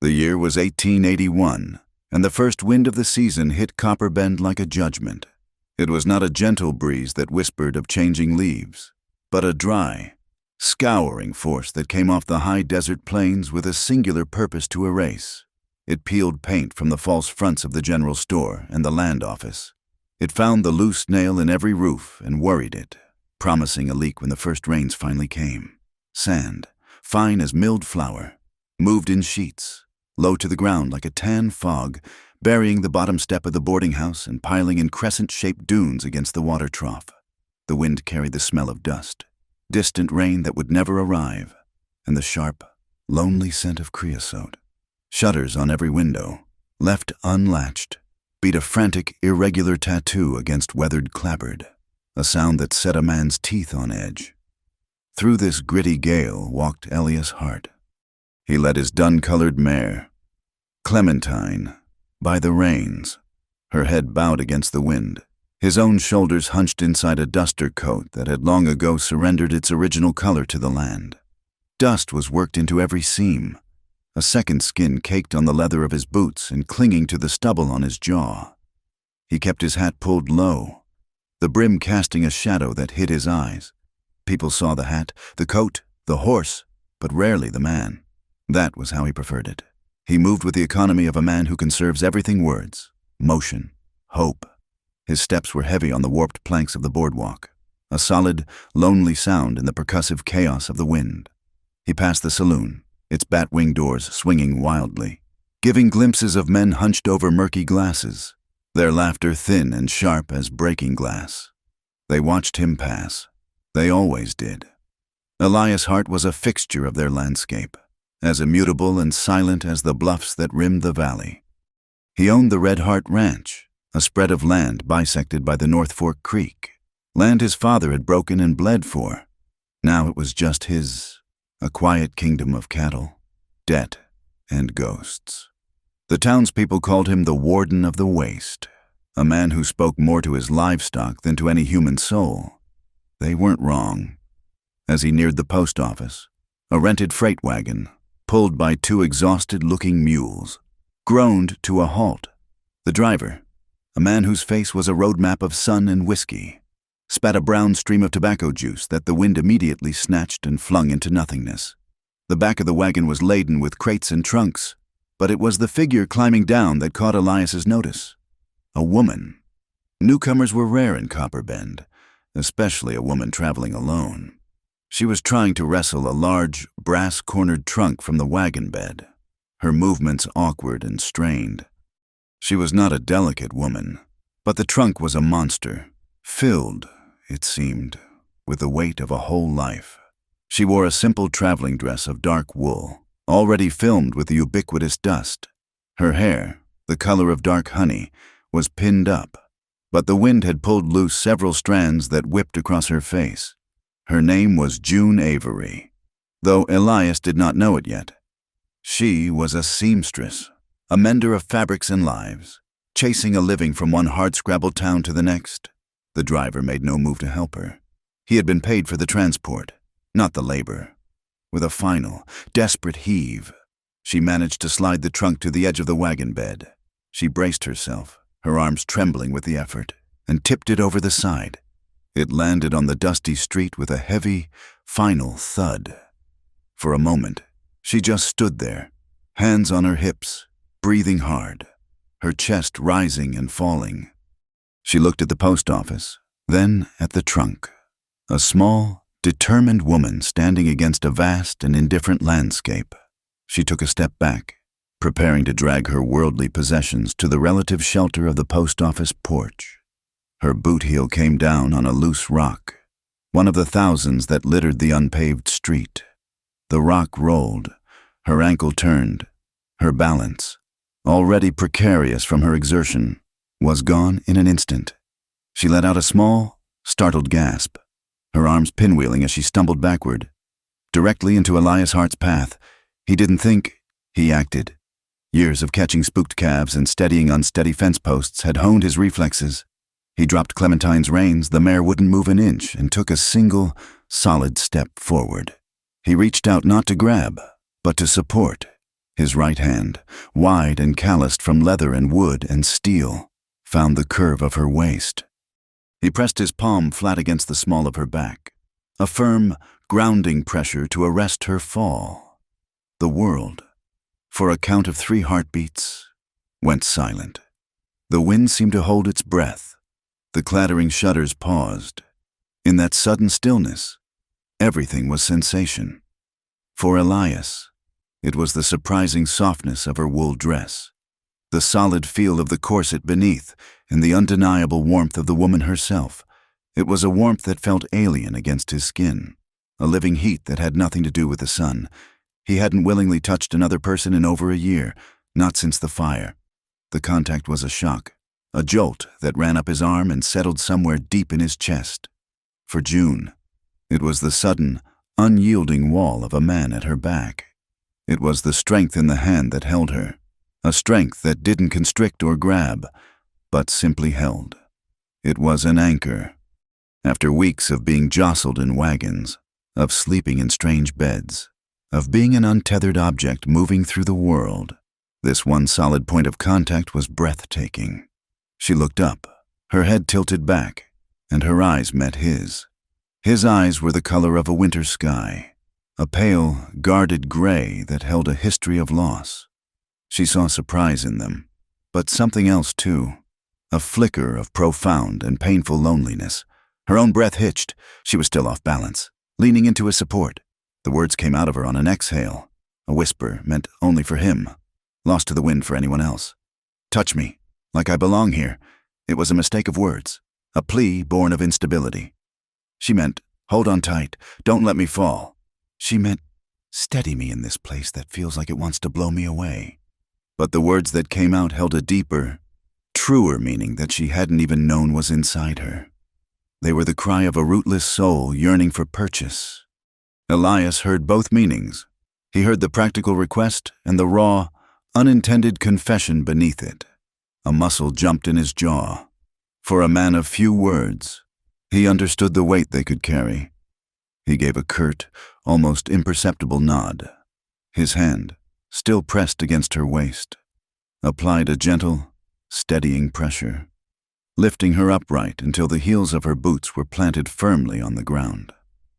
The year was 1881, and the first wind of the season hit Copper Bend like a judgment. It was not a gentle breeze that whispered of changing leaves, but a dry, scouring force that came off the high desert plains with a singular purpose to erase. It peeled paint from the false fronts of the general store and the land office. It found the loose nail in every roof and worried it, promising a leak when the first rains finally came. Sand, fine as milled flour, moved in sheets, low to the ground like a tan fog, burying the bottom step of the boarding house and piling in crescent-shaped dunes against the water trough. The wind carried the smell of dust, distant rain that would never arrive, and the sharp, lonely scent of creosote. Shutters on every window, left unlatched, beat a frantic, irregular tattoo against weathered clapboard, a sound that set a man's teeth on edge. Through this gritty gale walked Elias Hart. He led his dun-colored mare, Clementine, by the reins, her head bowed against the wind, his own shoulders hunched inside a duster coat that had long ago surrendered its original color to the land. Dust was worked into every seam, a second skin caked on the leather of his boots and clinging to the stubble on his jaw. He kept his hat pulled low, the brim casting a shadow that hid his eyes. People saw the hat, the coat, the horse, but rarely the man. That was how he preferred it. He moved with the economy of a man who conserves everything words, motion, hope. His steps were heavy on the warped planks of the boardwalk, a solid, lonely sound in the percussive chaos of the wind. He passed the saloon, its bat-wing doors swinging wildly, giving glimpses of men hunched over murky glasses, their laughter thin and sharp as breaking glass. They watched him pass. They always did. Elias Hart was a fixture of their landscape, as immutable and silent as the bluffs that rimmed the valley. He owned the Red Hart Ranch, a spread of land bisected by the North Fork Creek, land his father had broken and bled for. Now it was just his, a quiet kingdom of cattle, debt, and ghosts. The townspeople called him the Warden of the Waste, a man who spoke more to his livestock than to any human soul. They weren't wrong. As he neared the post office, a rented freight wagon, pulled by two exhausted-looking mules, groaned to a halt. The driver, a man whose face was a roadmap of sun and whiskey, spat a brown stream of tobacco juice that the wind immediately snatched and flung into nothingness. The back of the wagon was laden with crates and trunks, but it was the figure climbing down that caught Elias's notice. A woman. Newcomers were rare in Copper Bend, especially a woman traveling alone. She was trying to wrestle a large, brass-cornered trunk from the wagon bed, her movements awkward and strained. She was not a delicate woman, but the trunk was a monster, filled, it seemed, with the weight of a whole life. She wore a simple traveling dress of dark wool, already filmed with the ubiquitous dust. Her hair, the color of dark honey, was pinned up, but the wind had pulled loose several strands that whipped across her face. Her name was June Avery, though Elias did not know it yet. She was a seamstress, a mender of fabrics and lives, chasing a living from one hardscrabble town to the next. The driver made no move to help her. He had been paid for the transport, not the labor. With a final, desperate heave, she managed to slide the trunk to the edge of the wagon bed. She braced herself, her arms trembling with the effort, and tipped it over the side. It landed on the dusty street with a heavy, final thud. For a moment, she just stood there, hands on her hips, breathing hard, her chest rising and falling. She looked at the post office, then at the trunk. A small, determined woman standing against a vast and indifferent landscape. She took a step back, preparing to drag her worldly possessions to the relative shelter of the post office porch. Her boot heel came down on a loose rock, one of the thousands that littered the unpaved street. The rock rolled, her ankle turned, her balance, already precarious from her exertion, was gone in an instant. She let out a small, startled gasp, her arms pinwheeling as she stumbled backward, directly into Elias Hart's path. He didn't think, he acted. Years of catching spooked calves and steadying unsteady fence posts had honed his reflexes. He dropped Clementine's reins, the mare wouldn't move an inch, and took a single, solid step forward. He reached out not to grab, but to support. His right hand, wide and calloused from leather and wood and steel, found the curve of her waist. He pressed his palm flat against the small of her back, a firm, grounding pressure to arrest her fall. The world, for a count of 3 heartbeats, went silent. The wind seemed to hold its breath. The clattering shutters paused. In that sudden stillness, everything was sensation. For Elias, it was the surprising softness of her wool dress, the solid feel of the corset beneath, and the undeniable warmth of the woman herself. It was a warmth that felt alien against his skin, a living heat that had nothing to do with the sun. He hadn't willingly touched another person in over a year, not since the fire. The contact was a shock, a jolt that ran up his arm and settled somewhere deep in his chest. For June, it was the sudden, unyielding wall of a man at her back. It was the strength in the hand that held her, a strength that didn't constrict or grab, but simply held. It was an anchor. After weeks of being jostled in wagons, of sleeping in strange beds, of being an untethered object moving through the world, this one solid point of contact was breathtaking. She looked up, her head tilted back, and her eyes met his. His eyes were the color of a winter sky, a pale, guarded gray that held a history of loss. She saw surprise in them, but something else too, a flicker of profound and painful loneliness. Her own breath hitched. She was still off balance, leaning into his support. The words came out of her on an exhale, a whisper meant only for him, lost to the wind for anyone else. Touch me, like I belong here. It was a mistake of words, a plea born of instability. She meant, hold on tight, don't let me fall. She meant, steady me in this place that feels like it wants to blow me away. But the words that came out held a deeper, truer meaning that she hadn't even known was inside her. They were the cry of a rootless soul yearning for purchase. Elias heard both meanings. He heard the practical request and the raw, unintended confession beneath it. A muscle jumped in his jaw. For a man of few words, he understood the weight they could carry. He gave a curt, almost imperceptible nod. His hand, still pressed against her waist, applied a gentle, steadying pressure, lifting her upright until the heels of her boots were planted firmly on the ground.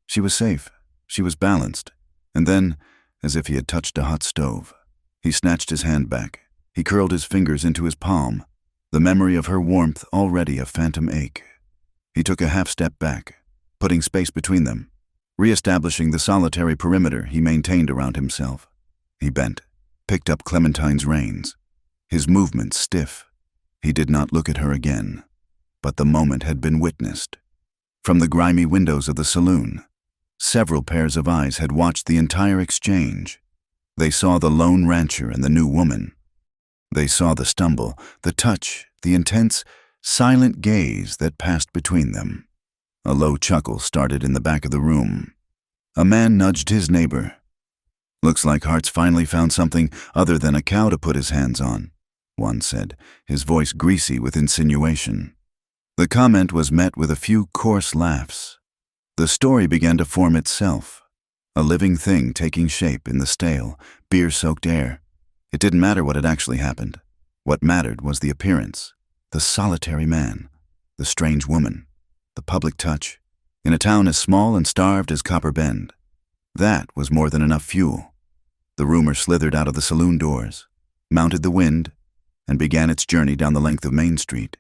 She was safe, she was balanced, and then, as if he had touched a hot stove, he snatched his hand back. He curled his fingers into his palm, the memory of her warmth already a phantom ache. He took a half step back, putting space between them, re-establishing the solitary perimeter he maintained around himself. He bent, picked up Clementine's reins, his movements stiff. He did not look at her again, but the moment had been witnessed. From the grimy windows of the saloon, several pairs of eyes had watched the entire exchange. They saw the lone rancher and the new woman. They saw the stumble, the touch, the intense, silent gaze that passed between them. A low chuckle started in the back of the room. A man nudged his neighbor. "Looks like Hart's finally found something other than a cow to put his hands on," one said, his voice greasy with insinuation. The comment was met with a few coarse laughs. The story began to form itself, a living thing taking shape in the stale, beer-soaked air. It didn't matter what had actually happened. What mattered was the appearance, the solitary man, the strange woman, the public touch, in a town as small and starved as Copper Bend. That was more than enough fuel. The rumor slithered out of the saloon doors, mounted the wind, and began its journey down the length of Main Street.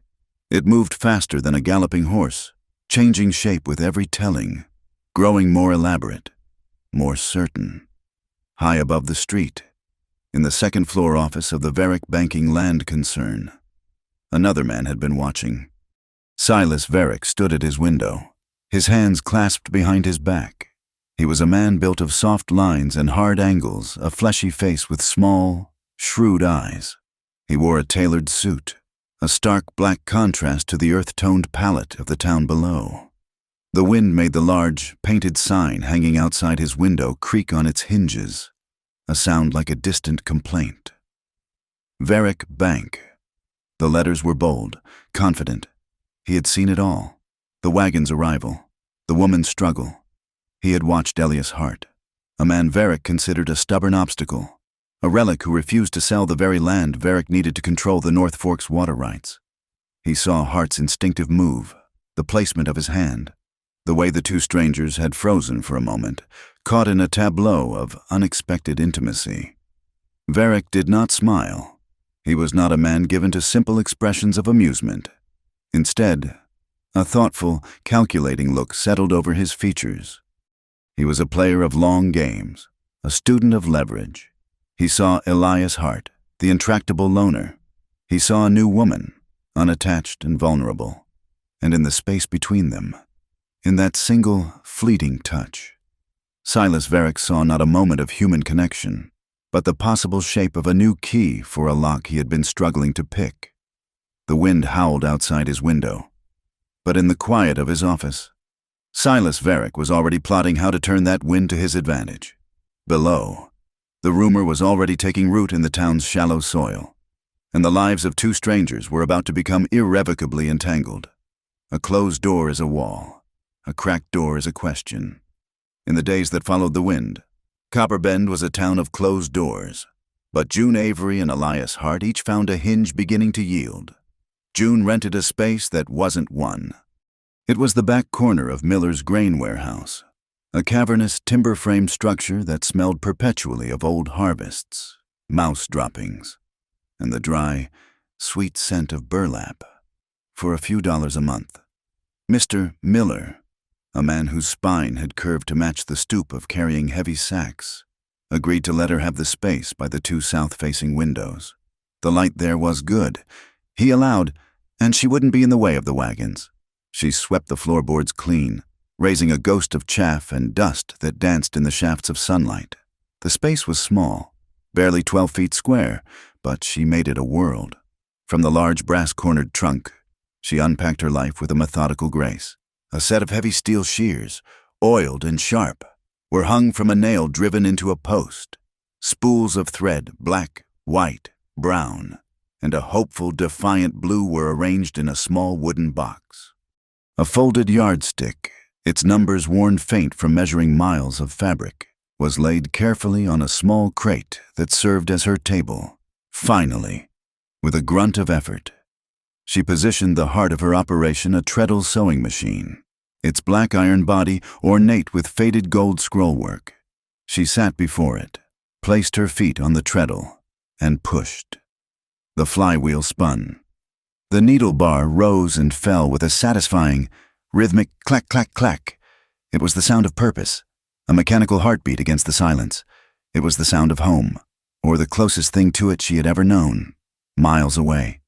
It moved faster than a galloping horse, changing shape with every telling, growing more elaborate, more certain. High above the street, in the second-floor office of the Varick Banking Land Concern, another man had been watching. Silas Varick stood at his window, his hands clasped behind his back. He was a man built of soft lines and hard angles, a fleshy face with small, shrewd eyes. He wore a tailored suit, a stark black contrast to the earth-toned palette of the town below. The wind made the large, painted sign hanging outside his window creak on its hinges, a sound like a distant complaint. Varick Bank. The letters were bold, confident. He had seen it all. The wagon's arrival, the woman's struggle. He had watched Elias Hart, a man Varick considered a stubborn obstacle, a relic who refused to sell the very land Varric needed to control the North Fork's water rights. He saw Hart's instinctive move, the placement of his hand, the way the two strangers had frozen for a moment, caught in a tableau of unexpected intimacy. Varric did not smile. He was not a man given to simple expressions of amusement. Instead, a thoughtful, calculating look settled over his features. He was a player of long games, a student of leverage. He saw Elias Hart, the intractable loner. He saw a new woman, unattached and vulnerable. And in the space between them, in that single, fleeting touch, Silas Varric saw not a moment of human connection, but the possible shape of a new key for a lock he had been struggling to pick. The wind howled outside his window, but in the quiet of his office, Silas Varric was already plotting how to turn that wind to his advantage. Below, the rumor was already taking root in the town's shallow soil, and the lives of two strangers were about to become irrevocably entangled. A closed door is a wall, a cracked door is a question. In the days that followed the wind, Copper Bend was a town of closed doors, but June Avery and Elias Hart each found a hinge beginning to yield. June rented a space that wasn't one. It was the back corner of Miller's grain warehouse, a cavernous timber-framed structure that smelled perpetually of old harvests, mouse droppings, and the dry, sweet scent of burlap. For a few dollars a month, Mr. Miller, a man whose spine had curved to match the stoop of carrying heavy sacks, agreed to let her have the space by the two south-facing windows. The light there was good. He allowed, and she wouldn't be in the way of the wagons. She swept the floorboards clean, raising a ghost of chaff and dust that danced in the shafts of sunlight. The space was small, barely 12 feet square, but she made it a world. From the large brass-cornered trunk, she unpacked her life with a methodical grace. A set of heavy steel shears, oiled and sharp, were hung from a nail driven into a post. Spools of thread, black, white, brown, and a hopeful, defiant blue were arranged in a small wooden box. A folded yardstick, its numbers worn faint from measuring miles of fabric, was laid carefully on a small crate that served as her table. Finally, with a grunt of effort, she positioned the heart of her operation, a treadle sewing machine, its black iron body ornate with faded gold scrollwork. She sat before it, placed her feet on the treadle, and pushed. The flywheel spun. The needle bar rose and fell with a satisfying, rhythmic clack, clack, clack. It was the sound of purpose, a mechanical heartbeat against the silence. It was the sound of home, or the closest thing to it she had ever known, miles away,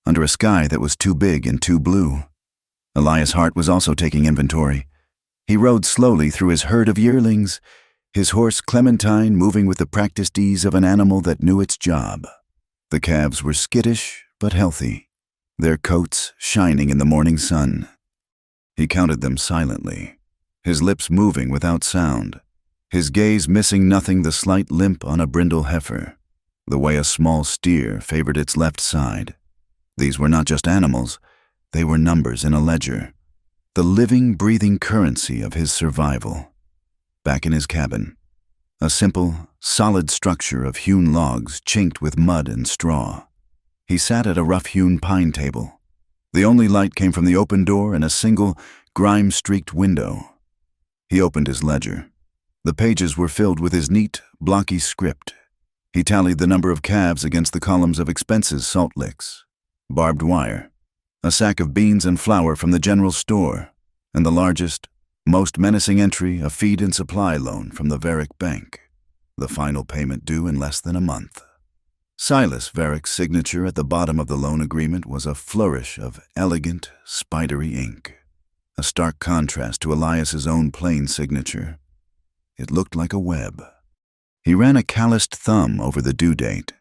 under a sky that was too big and too blue. Elias Hart was also taking inventory. He rode slowly through his herd of yearlings, his horse Clementine moving with the practiced ease of an animal that knew its job. The calves were skittish but healthy, their coats shining in the morning sun. He counted them silently, his lips moving without sound, his gaze missing nothing the slight limp on a brindle heifer, the way a small steer favored its left side. These were not just animals, they were numbers in a ledger, the living, breathing currency of his survival. Back in his cabin, a simple, solid structure of hewn logs chinked with mud and straw. He sat at a rough-hewn pine table. The only light came from the open door and a single, grime-streaked window. He opened his ledger. The pages were filled with his neat, blocky script. He tallied the number of calves against the columns of expenses, salt licks, barbed wire, a sack of beans and flour from the general store, and the largest, most menacing entry, a feed and supply loan from the Varric Bank, the final payment due in less than a month. Silas Varric's signature at the bottom of the loan agreement was a flourish of elegant, spidery ink, a stark contrast to Elias's own plain signature. It looked like a web. He ran a calloused thumb over the due date.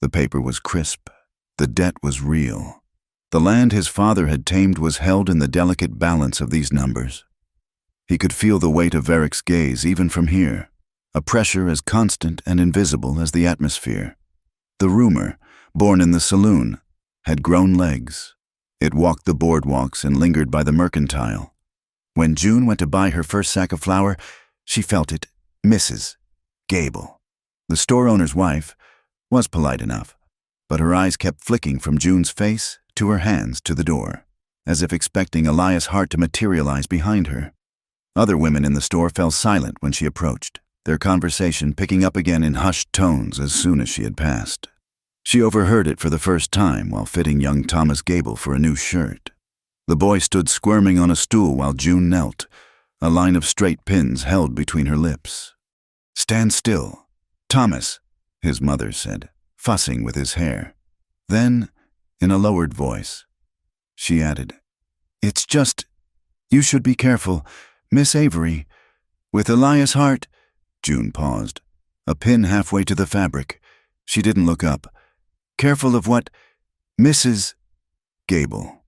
The paper was crisp. The debt was real. The land his father had tamed was held in the delicate balance of these numbers. He could feel the weight of Varric's gaze even from here, a pressure as constant and invisible as the atmosphere. The rumor, born in the saloon, had grown legs. It walked the boardwalks and lingered by the mercantile. When June went to buy her first sack of flour, she felt it. Mrs. Gable, the store owner's wife, was polite enough, but her eyes kept flicking from June's face to her hands to the door, as if expecting Elias Hart to materialize behind her. Other women in the store fell silent when she approached, their conversation picking up again in hushed tones as soon as she had passed. She overheard it for the first time while fitting young Thomas Gable for a new shirt. The boy stood squirming on a stool while June knelt, a line of straight pins held between her lips. "Stand still, Thomas," his mother said, fussing with his hair. Then, in a lowered voice, she added, "It's just, you should be careful, Miss Avery. With Elias Hart—" June paused, a pin halfway to the fabric. She didn't look up. "Careful of what? Mrs. Gable."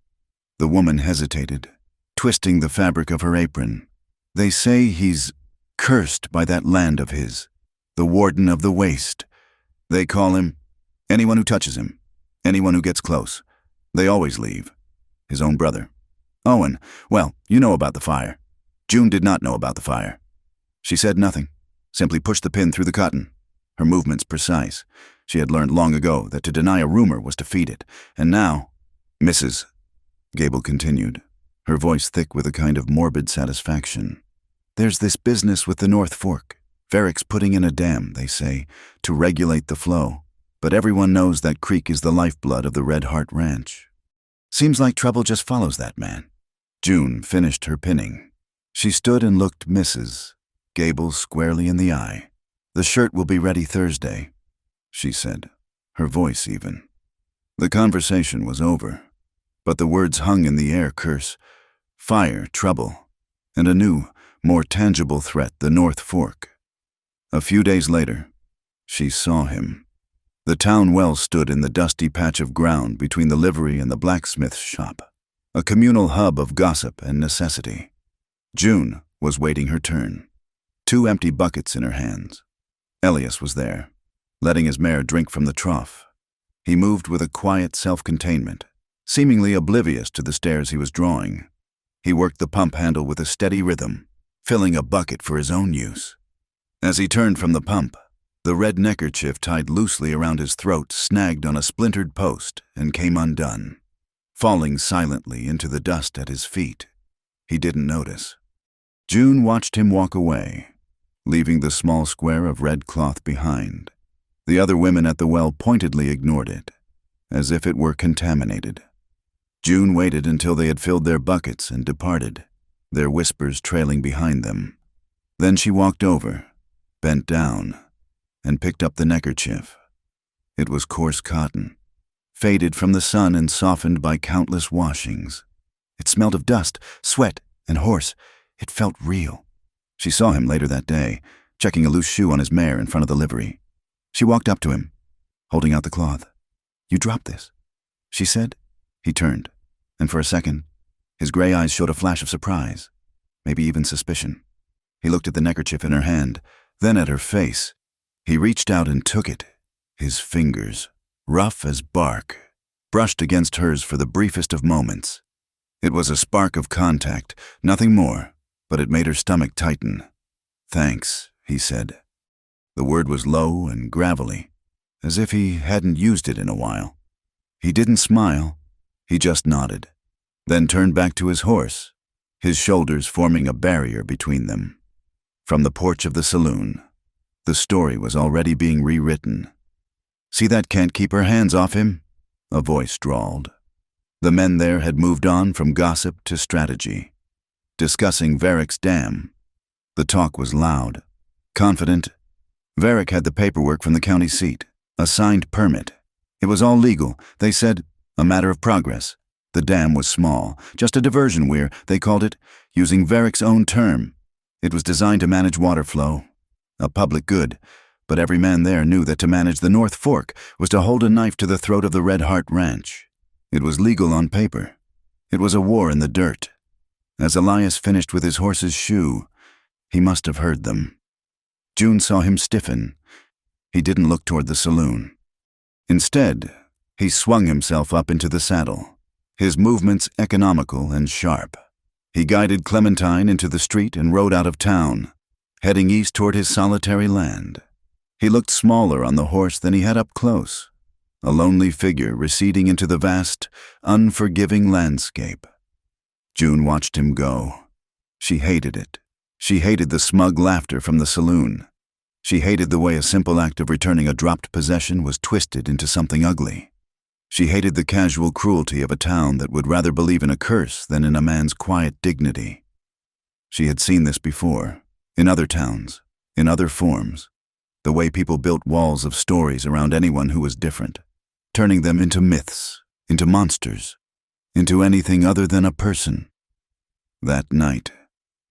The woman hesitated, twisting the fabric of her apron. "They say he's cursed by that land of his, the Warden of the Waste. They call him anyone who touches him, anyone who gets close. They always leave. His own brother, Owen, well, you know about the fire." June did not know about the fire. She said nothing, simply pushed the pin through the cotton, her movements precise. She had learned long ago that to deny a rumor was to feed it, and now— "Mrs. Gable continued, her voice thick with a kind of morbid satisfaction. "There's this business with the North Fork. Varick's putting in a dam, they say, to regulate the flow, but everyone knows that creek is the lifeblood of the Red Heart Ranch. Seems like trouble just follows that man." June finished her pinning. She stood and looked Mrs. Gable squarely in the eye. "The shirt will be ready Thursday," she said, her voice even. The conversation was over, but the words hung in the air: curse, fire, trouble, and a new, more tangible threat, the North Fork. A few days later, she saw him. The town well stood in the dusty patch of ground between the livery and the blacksmith's shop, a communal hub of gossip and necessity. June was waiting her turn, 2 empty buckets in her hands. Elias was there, letting his mare drink from the trough. He moved with a quiet self-containment, seemingly oblivious to the stares he was drawing. He worked the pump handle with a steady rhythm, filling a bucket for his own use. As he turned from the pump, the red neckerchief tied loosely around his throat snagged on a splintered post and came undone, falling silently into the dust at his feet. He didn't notice. June watched him walk away, leaving the small square of red cloth behind. The other women at the well pointedly ignored it, as if it were contaminated. June waited until they had filled their buckets and departed, their whispers trailing behind them. Then she walked over, bent down, and picked up the neckerchief. It was coarse cotton, faded from the sun and softened by countless washings. It smelled of dust, sweat, and horse. It felt real. She saw him later that day, checking a loose shoe on his mare in front of the livery. She walked up to him, holding out the cloth. "You dropped this," she said. He turned, and for a second, his gray eyes showed a flash of surprise, maybe even suspicion. He looked at the neckerchief in her hand, then at her face. He reached out and took it, his fingers, rough as bark, brushed against hers for the briefest of moments. It was a spark of contact, nothing more, but it made her stomach tighten. "Thanks," he said. The word was low and gravelly, as if he hadn't used it in a while. He didn't smile, he just nodded, then turned back to his horse, his shoulders forming a barrier between them. From the porch of the saloon, the story was already being rewritten. "See that can't keep her hands off him?" a voice drawled. The men there had moved on from gossip to strategy, discussing Varick's dam. The talk was loud, confident. Varick had the paperwork from the county seat, a signed permit. It was all legal, they said, a matter of progress. The dam was small, just a diversion weir, they called it, using Varick's own term. It was designed to manage water flow, a public good, but every man there knew that to manage the North Fork was to hold a knife to the throat of the Red Heart Ranch. It was legal on paper. It was a war in the dirt. As Elias finished with his horse's shoe, he must have heard them. June saw him stiffen. He didn't look toward the saloon. Instead, he swung himself up into the saddle, his movements economical and sharp. He guided Clementine into the street and rode out of town, heading east toward his solitary land. He looked smaller on the horse than he had up close, a lonely figure receding into the vast, unforgiving landscape. June watched him go. She hated it. She hated the smug laughter from the saloon. She hated the way a simple act of returning a dropped possession was twisted into something ugly. She hated the casual cruelty of a town that would rather believe in a curse than in a man's quiet dignity. She had seen this before, in other towns, in other forms, the way people built walls of stories around anyone who was different, turning them into myths, into monsters, into anything other than a person. That night,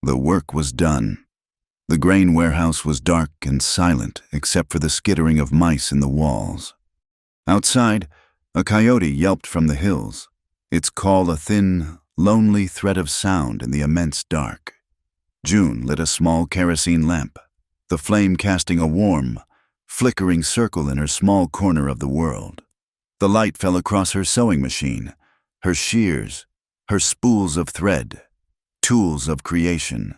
the work was done. The grain warehouse was dark and silent except for the skittering of mice in the walls. Outside, a coyote yelped from the hills, its call a thin, lonely thread of sound in the immense dark. June lit a small kerosene lamp, the flame casting a warm, flickering circle in her small corner of the world. The light fell across her sewing machine, her shears, her spools of thread, tools of creation,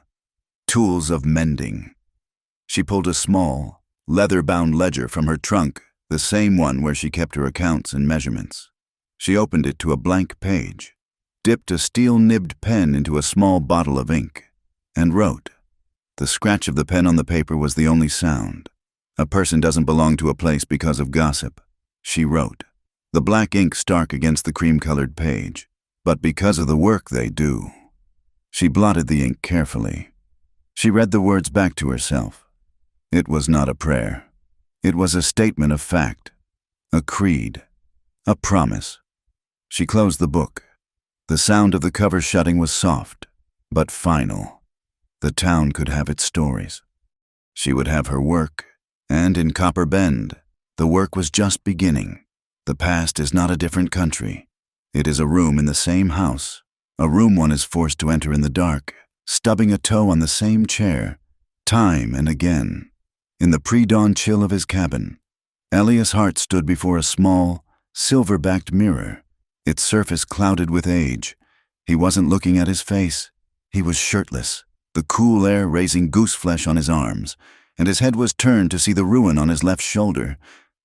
tools of mending. She pulled a small, leather-bound ledger from her trunk, the same one where she kept her accounts and measurements. She opened it to a blank page, dipped a steel-nibbed pen into a small bottle of ink, and wrote. The scratch of the pen on the paper was the only sound. A person doesn't belong to a place because of gossip, she wrote, the black ink stark against the cream-colored page, but because of the work they do. She blotted the ink carefully. She read the words back to herself. It was not a prayer. It was a statement of fact, a creed, a promise. She closed the book. The sound of the cover shutting was soft, but final. The town could have its stories. She would have her work, and in Copper Bend, the work was just beginning. The past is not a different country. It is a room in the same house, a room one is forced to enter in the dark, stubbing a toe on the same chair, time and again. In the pre-dawn chill of his cabin, Elias Hart stood before a small, silver-backed mirror, its surface clouded with age. He wasn't looking at his face. He was shirtless, the cool air raising goose flesh on his arms, and his head was turned to see the ruin on his left shoulder,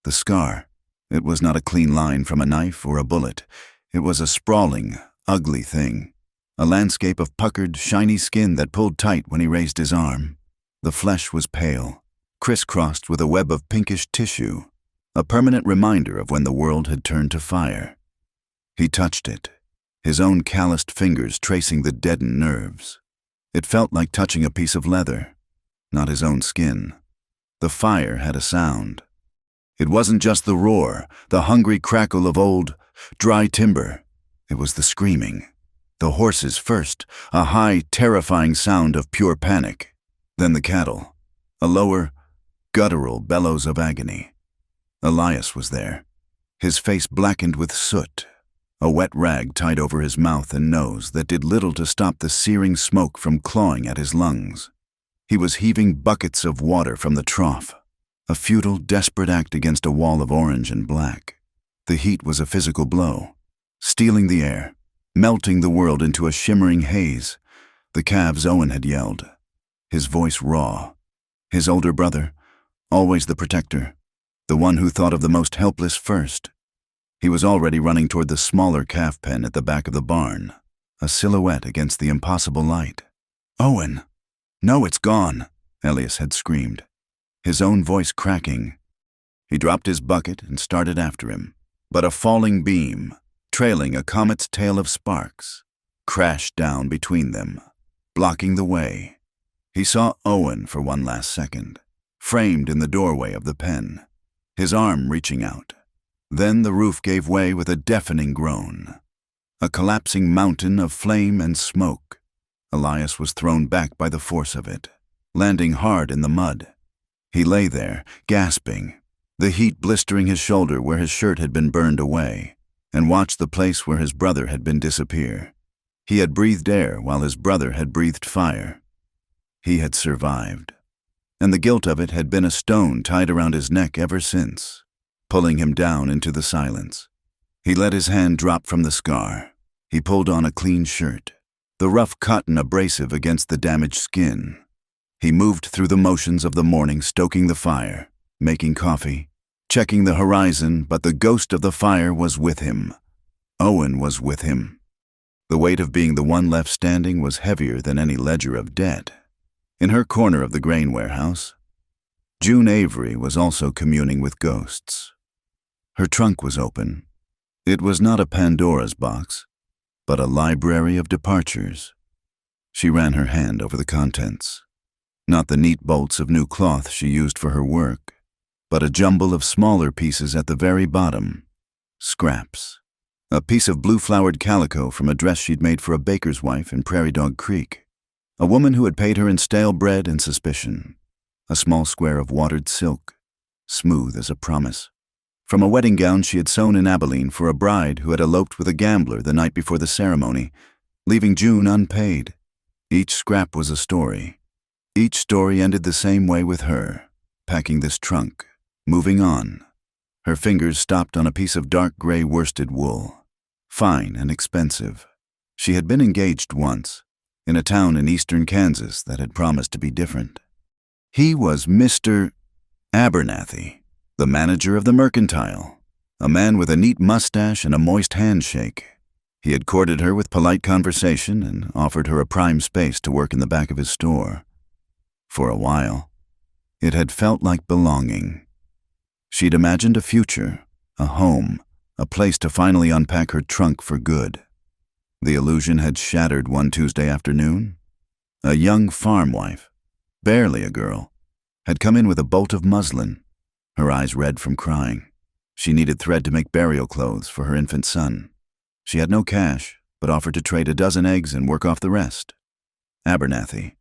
the scar. It was not a clean line from a knife or a bullet. It was a sprawling, ugly thing, a landscape of puckered, shiny skin that pulled tight when he raised his arm. The flesh was pale, crisscrossed with a web of pinkish tissue, a permanent reminder of when the world had turned to fire. He touched it, his own calloused fingers tracing the deadened nerves. It felt like touching a piece of leather, not his own skin. The fire had a sound. It wasn't just the roar, the hungry crackle of old, dry timber. It was the screaming. The horses first, a high, terrifying sound of pure panic. Then the cattle, a lower, guttural bellows of agony. Elias was there, his face blackened with soot, a wet rag tied over his mouth and nose that did little to stop the searing smoke from clawing at his lungs. He was heaving buckets of water from the trough, a futile, desperate act against a wall of orange and black. The heat was a physical blow, stealing the air, melting the world into a shimmering haze. The calves Owen had yelled, his voice raw. His older brother, always the protector, the one who thought of the most helpless first. He was already running toward the smaller calf pen at the back of the barn, a silhouette against the impossible light. "Owen! No, it's gone," Elias had screamed, his own voice cracking. He dropped his bucket and started after him, but a falling beam, trailing a comet's tail of sparks, crashed down between them, blocking the way. He saw Owen for one last second, framed in the doorway of the pen, his arm reaching out. Then the roof gave way with a deafening groan. A collapsing mountain of flame and smoke. Elias was thrown back by the force of it, landing hard in the mud. He lay there, gasping, the heat blistering his shoulder where his shirt had been burned away, and watched the place where his brother had been disappear. He had breathed air while his brother had breathed fire. He had survived, and the guilt of it had been a stone tied around his neck ever since, pulling him down into the silence. He let his hand drop from the scar. He pulled on a clean shirt, the rough cotton abrasive against the damaged skin. He moved through the motions of the morning, stoking the fire, making coffee, checking the horizon, but the ghost of the fire was with him. Owen was with him. The weight of being the one left standing was heavier than any ledger of debt. In her corner of the grain warehouse, June Avery was also communing with ghosts. Her trunk was open. It was not a Pandora's box, but a library of departures. She ran her hand over the contents. Not the neat bolts of new cloth she used for her work, but a jumble of smaller pieces at the very bottom. Scraps. A piece of blue-flowered calico from a dress she'd made for a baker's wife in Prairie Dog Creek. A woman who had paid her in stale bread and suspicion. A small square of watered silk, smooth as a promise. From a wedding gown she had sewn in Abilene for a bride who had eloped with a gambler the night before the ceremony, leaving June unpaid. Each scrap was a story. Each story ended the same way with her, packing this trunk, moving on. Her fingers stopped on a piece of dark gray worsted wool, fine and expensive. She had been engaged once, in a town in eastern Kansas that had promised to be different. He was Mr. Abernathy, the manager of the Mercantile, a man with a neat mustache and a moist handshake. He had courted her with polite conversation and offered her a prime space to work in the back of his store. For a while, it had felt like belonging. She'd imagined a future, a home, a place to finally unpack her trunk for good. The illusion had shattered one Tuesday afternoon. A young farm wife, barely a girl, had come in with a bolt of muslin, her eyes red from crying. She needed thread to make burial clothes for her infant son. She had no cash, but offered to trade a dozen eggs and work off the rest. Abernathy,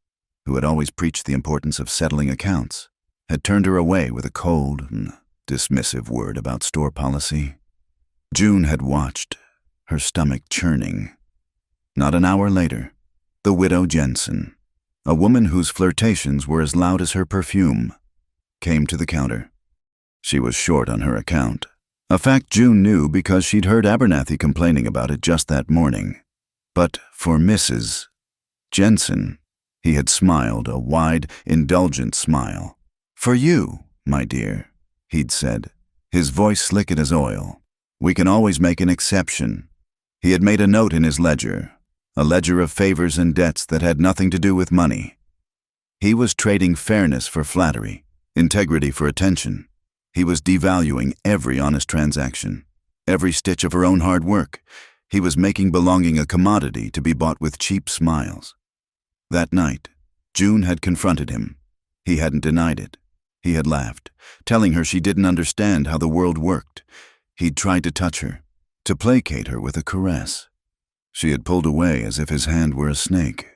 who had always preached the importance of settling accounts, had turned her away with a cold and dismissive word about store policy. June had watched, her stomach churning. Not an hour later, the widow Jensen, a woman whose flirtations were as loud as her perfume, came to the counter. She was short on her account, a fact June knew because she'd heard Abernathy complaining about it just that morning. But for Mrs. Jensen, he had smiled, a wide, indulgent smile. "For you, my dear," he'd said, his voice slick as oil. "We can always make an exception." He had made a note in his ledger, a ledger of favors and debts that had nothing to do with money. He was trading fairness for flattery, integrity for attention. He was devaluing every honest transaction, every stitch of her own hard work. He was making belonging a commodity to be bought with cheap smiles. That night, June had confronted him. He hadn't denied it. He had laughed, telling her she didn't understand how the world worked. He'd tried to touch her, to placate her with a caress. She had pulled away as if his hand were a snake.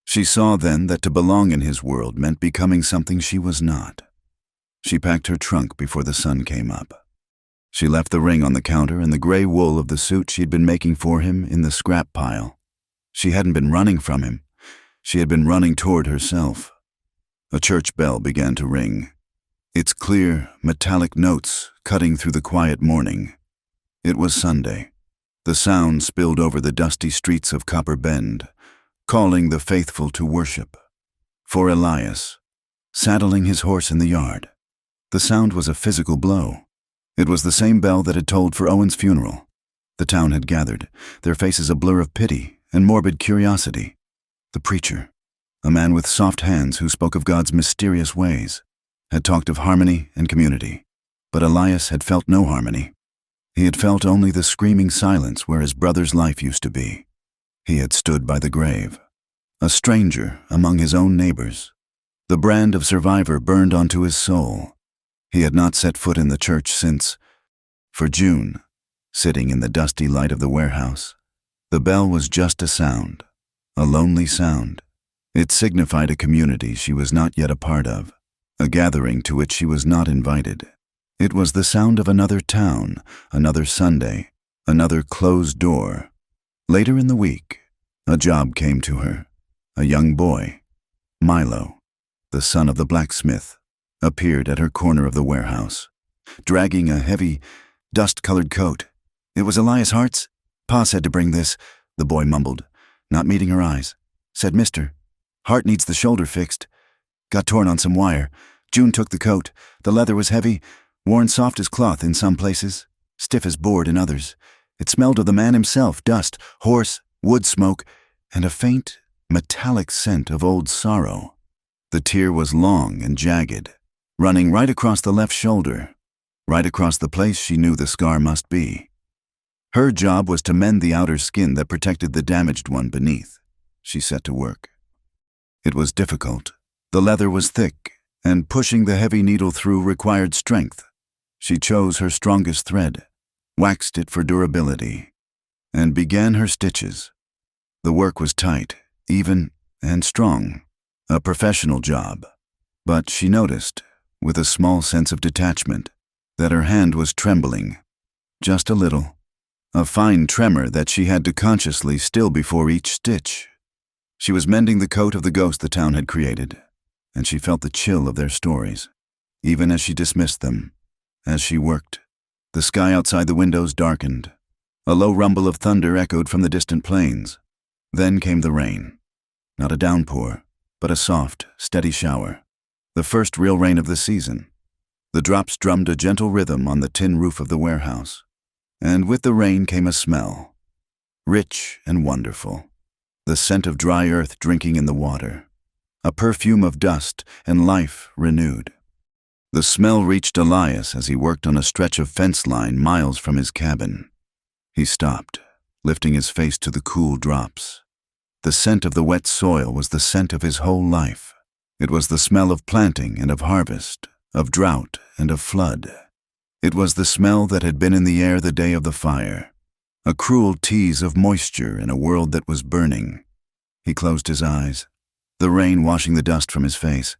She saw then that to belong in his world meant becoming something she was not. She packed her trunk before the sun came up. She left the ring on the counter and the gray wool of the suit she'd been making for him in the scrap pile. She hadn't been running from him. She had been running toward herself. A church bell began to ring, its clear, metallic notes cutting through the quiet morning. It was Sunday. The sound spilled over the dusty streets of Copper Bend, calling the faithful to worship. For Elias, saddling his horse in the yard. The sound was a physical blow. It was the same bell that had tolled for Owen's funeral. The town had gathered, their faces a blur of pity and morbid curiosity. The preacher, a man with soft hands who spoke of God's mysterious ways, had talked of harmony and community. But Elias had felt no harmony. He had felt only the screaming silence where his brother's life used to be. He had stood by the grave, a stranger among his own neighbors. The brand of survivor burned onto his soul. He had not set foot in the church since, for June, sitting in the dusty light of the warehouse, the bell was just a sound, a lonely sound. It signified a community she was not yet a part of, a gathering to which she was not invited. It was the sound of another town, another Sunday, another closed door. Later in the week, a job came to her. A young boy, Milo, the son of the blacksmith, appeared at her corner of the warehouse, dragging a heavy, dust-colored coat. "It was Elias Hart's? Pa said to bring this," the boy mumbled, not meeting her eyes. "Said, 'Mister, Hart needs the shoulder fixed. Got torn on some wire. June took the coat. The leather was heavy, worn soft as cloth in some places, stiff as board in others. It smelled of the man himself, dust, horse, wood smoke, and a faint, metallic scent of old sorrow. The tear was long and jagged, running right across the left shoulder, right across the place she knew the scar must be. Her job was to mend the outer skin that protected the damaged one beneath. She set to work. It was difficult. The leather was thick, and pushing the heavy needle through required strength. She chose her strongest thread, waxed it for durability, and began her stitches. The work was tight, even, and strong. A professional job. But she noticed, with a small sense of detachment, that her hand was trembling. Just a little. A fine tremor that she had to consciously still before each stitch. She was mending the coat of the ghost the town had created, and she felt the chill of their stories, even as she dismissed them. As she worked, the sky outside the windows darkened. A low rumble of thunder echoed from the distant plains. Then came the rain. Not a downpour, but a soft, steady shower. The first real rain of the season. The drops drummed a gentle rhythm on the tin roof of the warehouse. And with the rain came a smell, rich and wonderful. The scent of dry earth drinking in the water. A perfume of dust and life renewed. The smell reached Elias as he worked on a stretch of fence line miles from his cabin. He stopped, lifting his face to the cool drops. The scent of the wet soil was the scent of his whole life. It was the smell of planting and of harvest, of drought and of flood. It was the smell that had been in the air the day of the fire, a cruel tease of moisture in a world that was burning. He closed his eyes, the rain washing the dust from his face,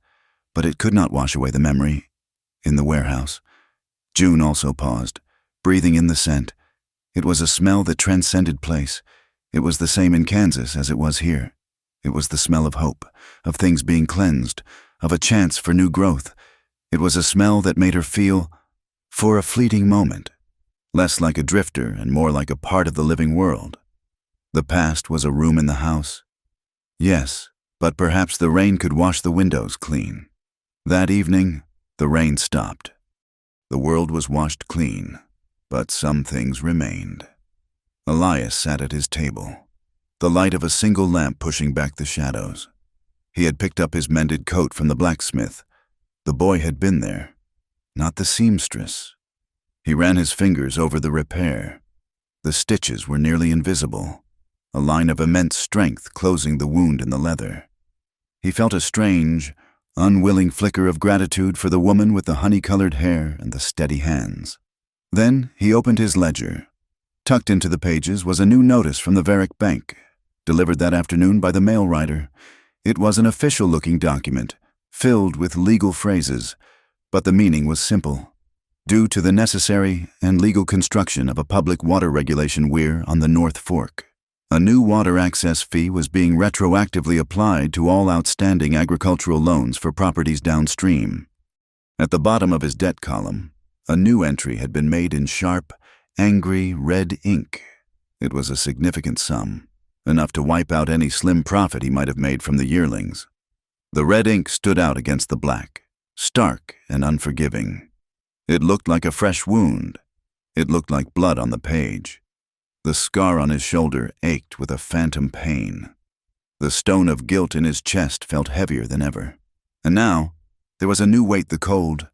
but it could not wash away the memory. In the warehouse, June also paused, breathing in the scent. It was a smell that transcended place. It was the same in Kansas as it was here. It was the smell of hope, of things being cleansed, of a chance for new growth. It was a smell that made her feel, for a fleeting moment, less like a drifter and more like a part of the living world. The past was a room in the house. Yes, but perhaps the rain could wash the windows clean. That evening, the rain stopped. The world was washed clean, but some things remained. Elias sat at his table, the light of a single lamp pushing back the shadows. He had picked up his mended coat from the blacksmith. The boy had been there, not the seamstress. He ran his fingers over the repair. The stitches were nearly invisible, a line of immense strength closing the wound in the leather. He felt a strange, unwilling flicker of gratitude for the woman with the honey-colored hair and the steady hands. Then he opened his ledger. Tucked into the pages was a new notice from the Varick Bank, delivered that afternoon by the mail rider. It was an official-looking document, filled with legal phrases, but the meaning was simple. Due to the necessary and legal construction of a public water regulation weir on the North Fork, a new water access fee was being retroactively applied to all outstanding agricultural loans for properties downstream. At the bottom of his debt column, a new entry had been made in sharp, angry red ink. It was a significant sum, enough to wipe out any slim profit he might have made from the yearlings. The red ink stood out against the black, stark and unforgiving. It looked like a fresh wound. It looked like blood on the page. The scar on his shoulder ached with a phantom pain. The stone of guilt in his chest felt heavier than ever. And now, there was a new weight, the cold,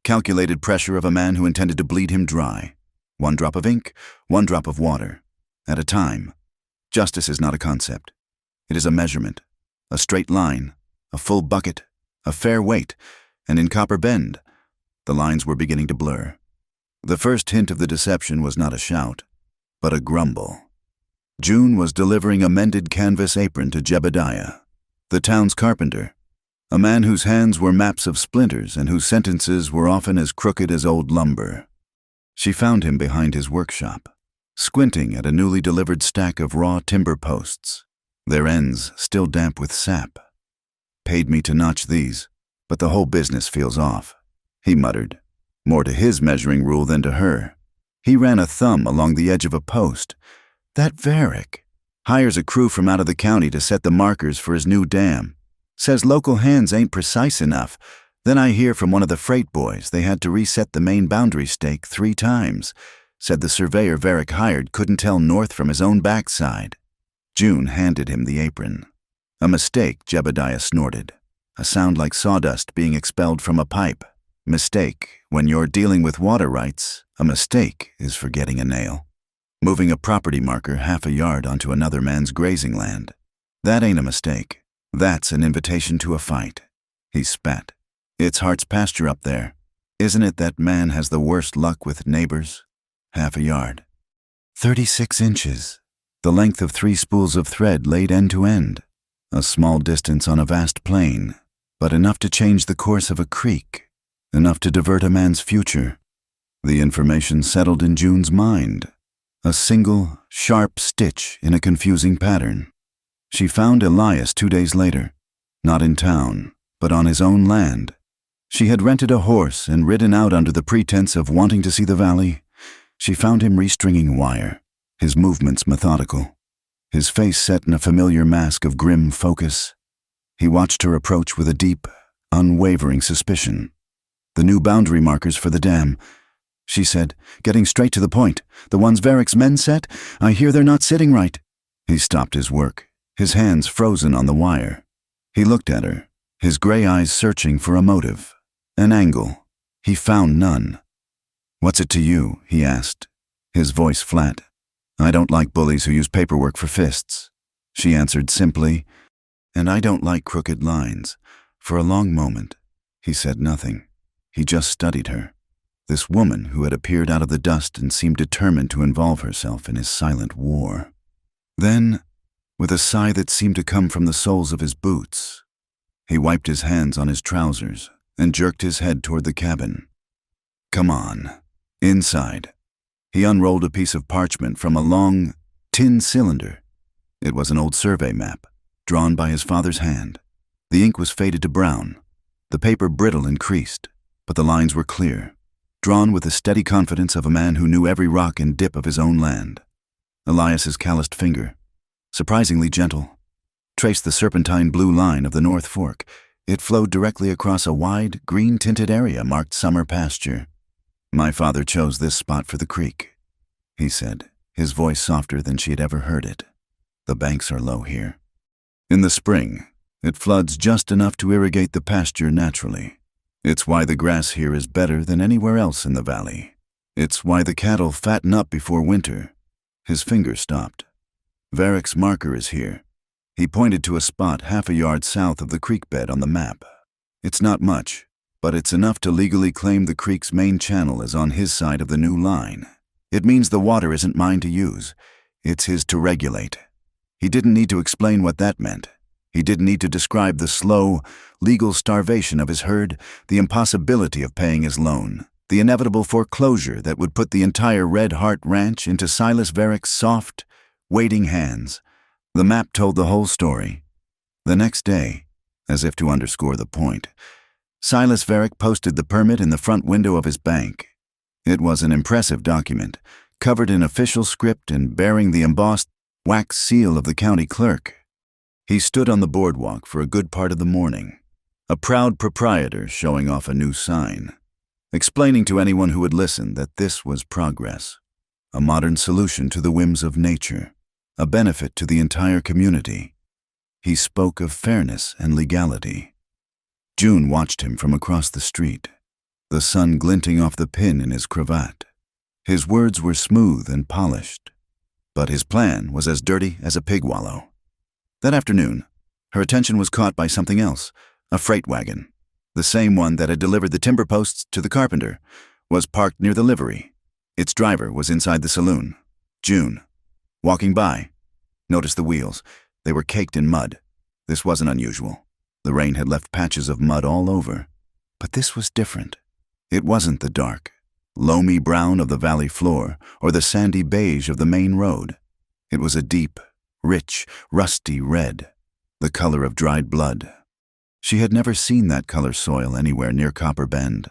calculated pressure of a man who intended to bleed him dry. One drop of ink, one drop of water, at a time. Justice is not a concept. It is a measurement, a straight line, a full bucket, a fair weight, and in Copper Bend, the lines were beginning to blur. The first hint of the deception was not a shout, but a grumble. June was delivering a mended canvas apron to Jebediah, the town's carpenter, a man whose hands were maps of splinters and whose sentences were often as crooked as old lumber. She found him behind his workshop, squinting at a newly delivered stack of raw timber posts, their ends still damp with sap. "Paid me to notch these, but the whole business feels off," he muttered, more to his measuring rule than to her. He ran a thumb along the edge of a post. "That Varick hires a crew from out of the county to set the markers for his new dam. Says local hands ain't precise enough. Then I hear from one of the freight boys they had to reset the main boundary stake 3 times. Said the surveyor Varick hired couldn't tell north from his own backside. June handed him the apron. A mistake, Jebediah snorted. A sound like sawdust being expelled from a pipe. Mistake. When you're dealing with water rights, a mistake is forgetting a nail. Moving a property marker half a yard onto another man's grazing land. That ain't a mistake. That's an invitation to a fight. He spat. It's Hart's pasture up there. Isn't it that man has the worst luck with neighbors? Half a yard. 36 inches. The length of 3 spools of thread laid end to end. A small distance on a vast plain, but enough to change the course of a creek. Enough to divert a man's future. The information settled in June's mind. A single, sharp stitch in a confusing pattern. She found Elias 2 days later. Not in town, but on his own land. She had rented a horse and ridden out under the pretense of wanting to see the valley. She found him restringing wire, his movements methodical, his face set in a familiar mask of grim focus. He watched her approach with a deep, unwavering suspicion. The new boundary markers for the dam, she said, getting straight to the point. The ones Varick's men set, I hear they're not sitting right. He stopped his work, his hands frozen on the wire. He looked at her, his gray eyes searching for a motive, an angle. He found none. What's it to you? He asked, his voice flat. I don't like bullies who use paperwork for fists. She answered simply, and I don't like crooked lines. For a long moment, he said nothing. He just studied her, this woman who had appeared out of the dust and seemed determined to involve herself in his silent war. Then, with a sigh that seemed to come from the soles of his boots, he wiped his hands on his trousers and jerked his head toward the cabin. Come on. Inside. He unrolled a piece of parchment from a long, tin cylinder. It was an old survey map, drawn by his father's hand. The ink was faded to brown, the paper brittle and creased, but the lines were clear, drawn with the steady confidence of a man who knew every rock and dip of his own land. Elias's calloused finger, surprisingly gentle, traced the serpentine blue line of the North Fork. It flowed directly across a wide, green-tinted area marked summer pasture. My father chose this spot for the creek, he said, his voice softer than she had ever heard it. The banks are low here. In the spring, it floods just enough to irrigate the pasture naturally. It's why the grass here is better than anywhere else in the valley. It's why the cattle fatten up before winter. His finger stopped. Varick's marker is here. He pointed to a spot half a yard south of the creek bed on the map. It's not much, but it's enough to legally claim the creek's main channel is on his side of the new line. It means the water isn't mine to use. It's his to regulate. He didn't need to explain what that meant. He didn't need to describe the slow, legal starvation of his herd, the impossibility of paying his loan, the inevitable foreclosure that would put the entire Red Heart Ranch into Silas Varick's soft, waiting hands. The map told the whole story. The next day, as if to underscore the point, Silas Varick posted the permit in the front window of his bank. It was an impressive document, covered in official script and bearing the embossed wax seal of the county clerk. He stood on the boardwalk for a good part of the morning, a proud proprietor showing off a new sign, explaining to anyone who would listen that this was progress, a modern solution to the whims of nature, a benefit to the entire community. He spoke of fairness and legality. June watched him from across the street, the sun glinting off the pin in his cravat. His words were smooth and polished, but his plan was as dirty as a pig wallow. That afternoon, her attention was caught by something else, a freight wagon. The same one that had delivered the timber posts to the carpenter was parked near the livery. Its driver was inside the saloon. June, walking by, noticed the wheels. They were caked in mud. This wasn't unusual. The rain had left patches of mud all over. But this was different. It wasn't the dark, loamy brown of the valley floor or the sandy beige of the main road. It was a deep, rich, rusty red, the color of dried blood. She had never seen that color soil anywhere near Copper Bend.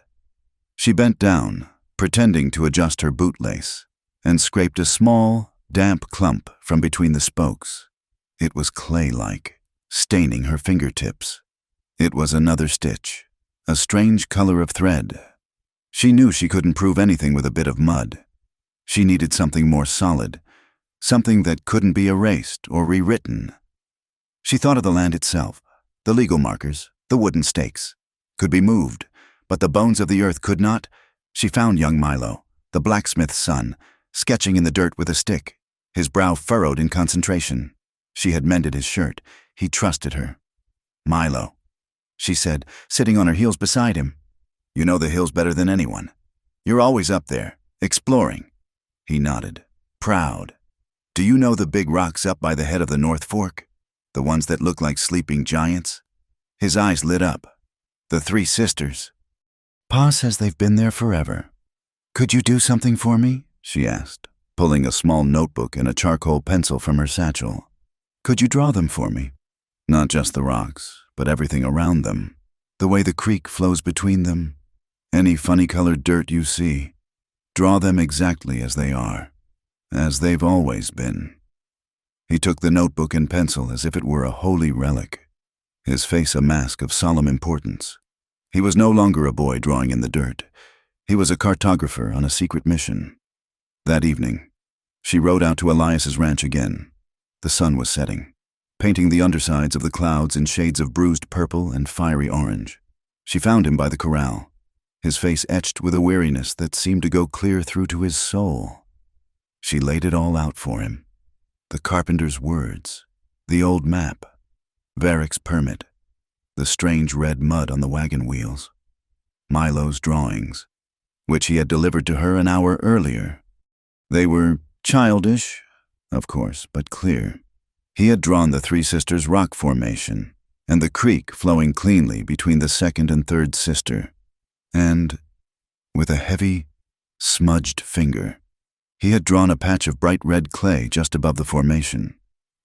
She bent down, pretending to adjust her bootlace, and scraped a small, damp clump from between the spokes. It was clay-like, staining her fingertips. It was another stitch, a strange color of thread. She knew she couldn't prove anything with a bit of mud. She needed something more solid, something that couldn't be erased or rewritten. She thought of the land itself. The legal markers, the wooden stakes, could be moved, but the bones of the earth could not. She found young Milo, the blacksmith's son, sketching in the dirt with a stick, his brow furrowed in concentration. She had mended his shirt. He trusted her. "Milo," she said, sitting on her heels beside him. "You know the hills better than anyone. You're always up there, exploring." He nodded, proud. "Do you know the big rocks up by the head of the North Fork? The ones that look like sleeping giants?" His eyes lit up. "The three sisters." "Pa says they've been there forever. Could you do something for me?" she asked, pulling a small notebook and a charcoal pencil from her satchel. "Could you draw them for me? Not just the rocks, but everything around them. The way the creek flows between them. Any funny-colored dirt you see. Draw them exactly as they are, as they've always been." He took the notebook and pencil as if it were a holy relic, his face a mask of solemn importance. He was no longer a boy drawing in the dirt. He was a cartographer on a secret mission. That evening, she rode out to Elias's ranch again. The sun was setting, painting the undersides of the clouds in shades of bruised purple and fiery orange. She found him by the corral, his face etched with a weariness that seemed to go clear through to his soul. She laid it all out for him. The carpenter's words, the old map, Varick's permit, the strange red mud on the wagon wheels, Milo's drawings, which he had delivered to her an hour earlier. They were childish, of course, but clear. He had drawn the Three Sisters' rock formation and the creek flowing cleanly between the second and third sister. And, with a heavy, smudged finger, he had drawn a patch of bright red clay just above the formation,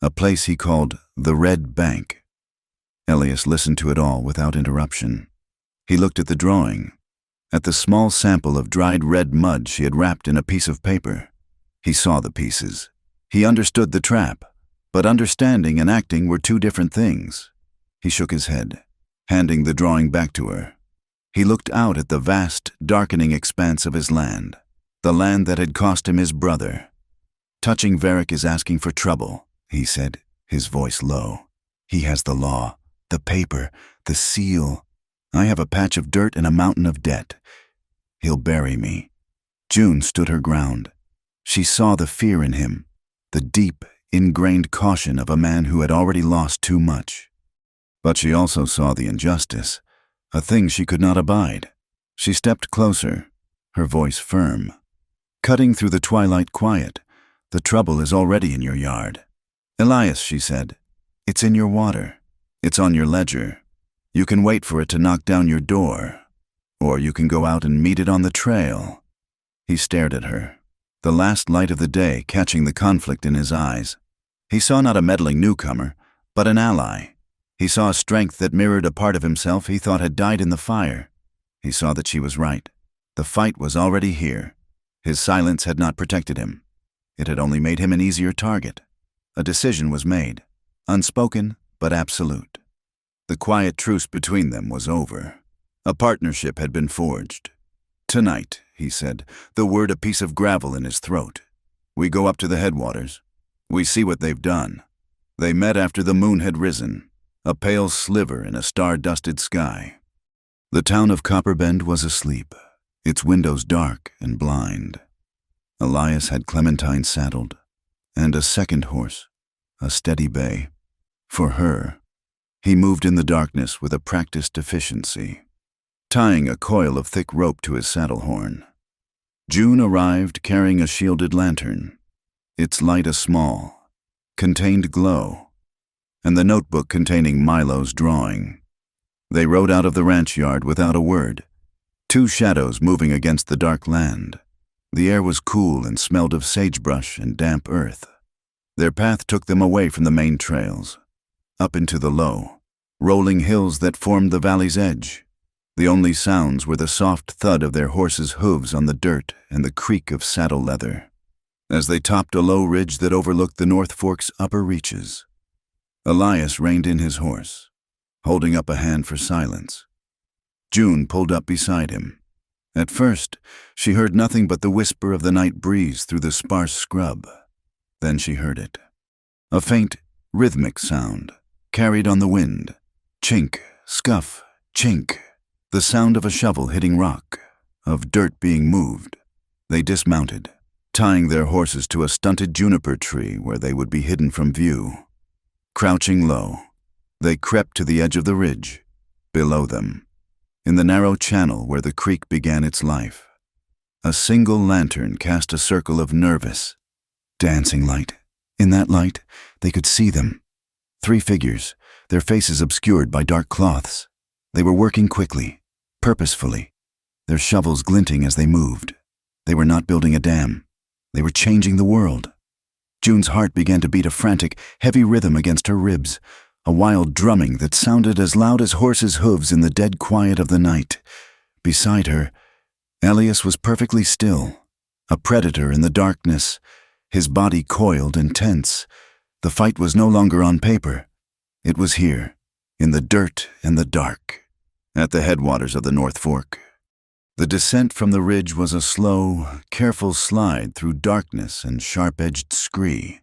a place he called the Red Bank. Elias listened to it all without interruption. He looked at the drawing, at the small sample of dried red mud she had wrapped in a piece of paper. He saw the pieces. He understood the trap, but understanding and acting were two different things. He shook his head, handing the drawing back to her. He looked out at the vast, darkening expanse of his land, the land that had cost him his brother. "Touching Varick is asking for trouble," he said, his voice low. "He has the law, the paper, the seal. I have a patch of dirt and a mountain of debt. He'll bury me." June stood her ground. She saw the fear in him, the deep, ingrained caution of a man who had already lost too much. But she also saw the injustice, a thing she could not abide. She stepped closer, her voice firm. Cutting through the twilight quiet, "The trouble is already in your yard." "Elias," she said, "it's in your water. It's on your ledger. You can wait for it to knock down your door, or you can go out and meet it on the trail." He stared at her, the last light of the day catching the conflict in his eyes. He saw not a meddling newcomer, but an ally. He saw a strength that mirrored a part of himself he thought had died in the fire. He saw that she was right. The fight was already here. His silence had not protected him. It had only made him an easier target. A decision was made, unspoken but absolute. The quiet truce between them was over. A partnership had been forged. "Tonight," he said, the word a piece of gravel in his throat, "we go up to the headwaters. We see what they've done." They met after the moon had risen, a pale sliver in a star-dusted sky. The town of Copperbend was asleep, its windows dark and blind. Elias had Clementine saddled, and a second horse, a steady bay. For her, he moved in the darkness with a practiced efficiency, tying a coil of thick rope to his saddle horn. June arrived carrying a shielded lantern, its light a small, contained glow, and the notebook containing Milo's drawing. They rode out of the ranch yard without a word, two shadows moving against the dark land. The air was cool and smelled of sagebrush and damp earth. Their path took them away from the main trails, up into the low, rolling hills that formed the valley's edge. The only sounds were the soft thud of their horses' hooves on the dirt and the creak of saddle leather, as they topped a low ridge that overlooked the North Fork's upper reaches. Elias reined in his horse, holding up a hand for silence. June pulled up beside him. At first, she heard nothing but the whisper of the night breeze through the sparse scrub. Then she heard it. A faint, rhythmic sound, carried on the wind. Chink, scuff, chink. The sound of a shovel hitting rock, of dirt being moved. They dismounted, tying their horses to a stunted juniper tree where they would be hidden from view. Crouching low, they crept to the edge of the ridge, below them, in the narrow channel where the creek began its life. A single lantern cast a circle of nervous, dancing light. In that light, they could see them. 3 figures, their faces obscured by dark cloths. They were working quickly, purposefully, their shovels glinting as they moved. They were not building a dam. They were changing the world. June's heart began to beat a frantic, heavy rhythm against her ribs, a wild drumming that sounded as loud as horses' hooves in the dead quiet of the night. Beside her, Elias was perfectly still, a predator in the darkness, his body coiled and tense. The fight was no longer on paper. It was here, in the dirt and the dark, at the headwaters of the North Fork. The descent from the ridge was a slow, careful slide through darkness and sharp-edged scree.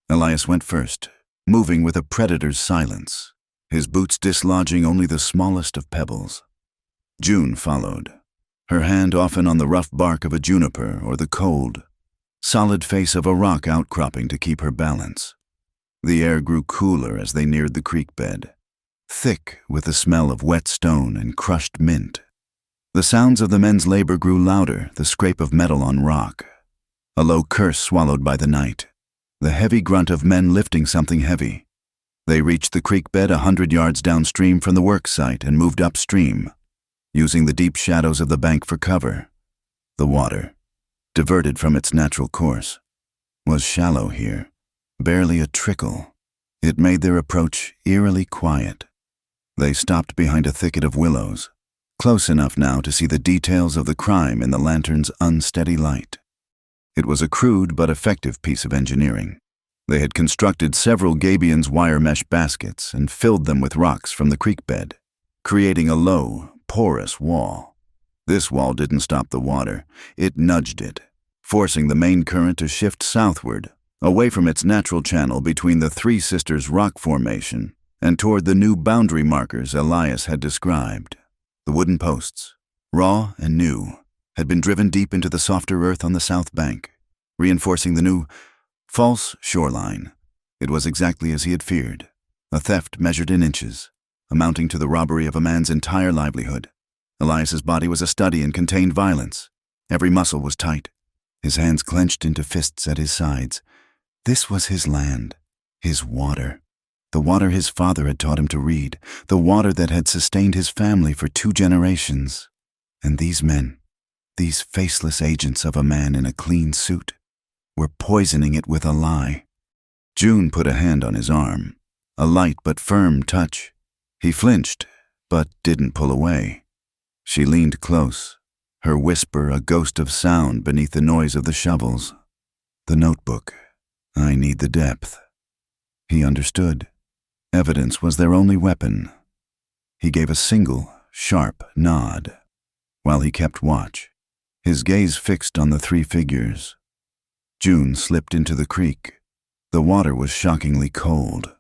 Elias went first, moving with a predator's silence, his boots dislodging only the smallest of pebbles. June followed, her hand often on the rough bark of a juniper or the cold, solid face of a rock outcropping to keep her balance. The air grew cooler as they neared the creek bed, thick with the smell of wet stone and crushed mint. The sounds of the men's labor grew louder, the scrape of metal on rock, a low curse swallowed by the night, the heavy grunt of men lifting something heavy. They reached the creek bed 100 yards downstream from the work site and moved upstream, using the deep shadows of the bank for cover. The water, diverted from its natural course, was shallow here, barely a trickle. It made their approach eerily quiet. They stopped behind a thicket of willows, close enough now to see the details of the crime in the lantern's unsteady light. It was a crude but effective piece of engineering. They had constructed several gabions wire mesh baskets and filled them with rocks from the creek bed, creating a low, porous wall. This wall didn't stop the water. It nudged it, forcing the main current to shift southward, away from its natural channel between the Three Sisters rock formation and toward the new boundary markers Elias had described. The wooden posts, raw and new, had been driven deep into the softer earth on the south bank, reinforcing the new, false shoreline. It was exactly as he had feared, a theft measured in inches, amounting to the robbery of a man's entire livelihood. Elias's body was a study in contained violence. Every muscle was tight, his hands clenched into fists at his sides. This was his land, his water. The water his father had taught him to read, the water that had sustained his family for 2 generations. And these men, these faceless agents of a man in a clean suit, were poisoning it with a lie. June put a hand on his arm, a light but firm touch. He flinched, but didn't pull away. She leaned close, her whisper a ghost of sound beneath the noise of the shovels. The notebook. I need the depth. He understood. Evidence was their only weapon. He gave a single, sharp nod, while he kept watch, his gaze fixed on the 3 figures. June slipped into the creek. The water was shockingly cold,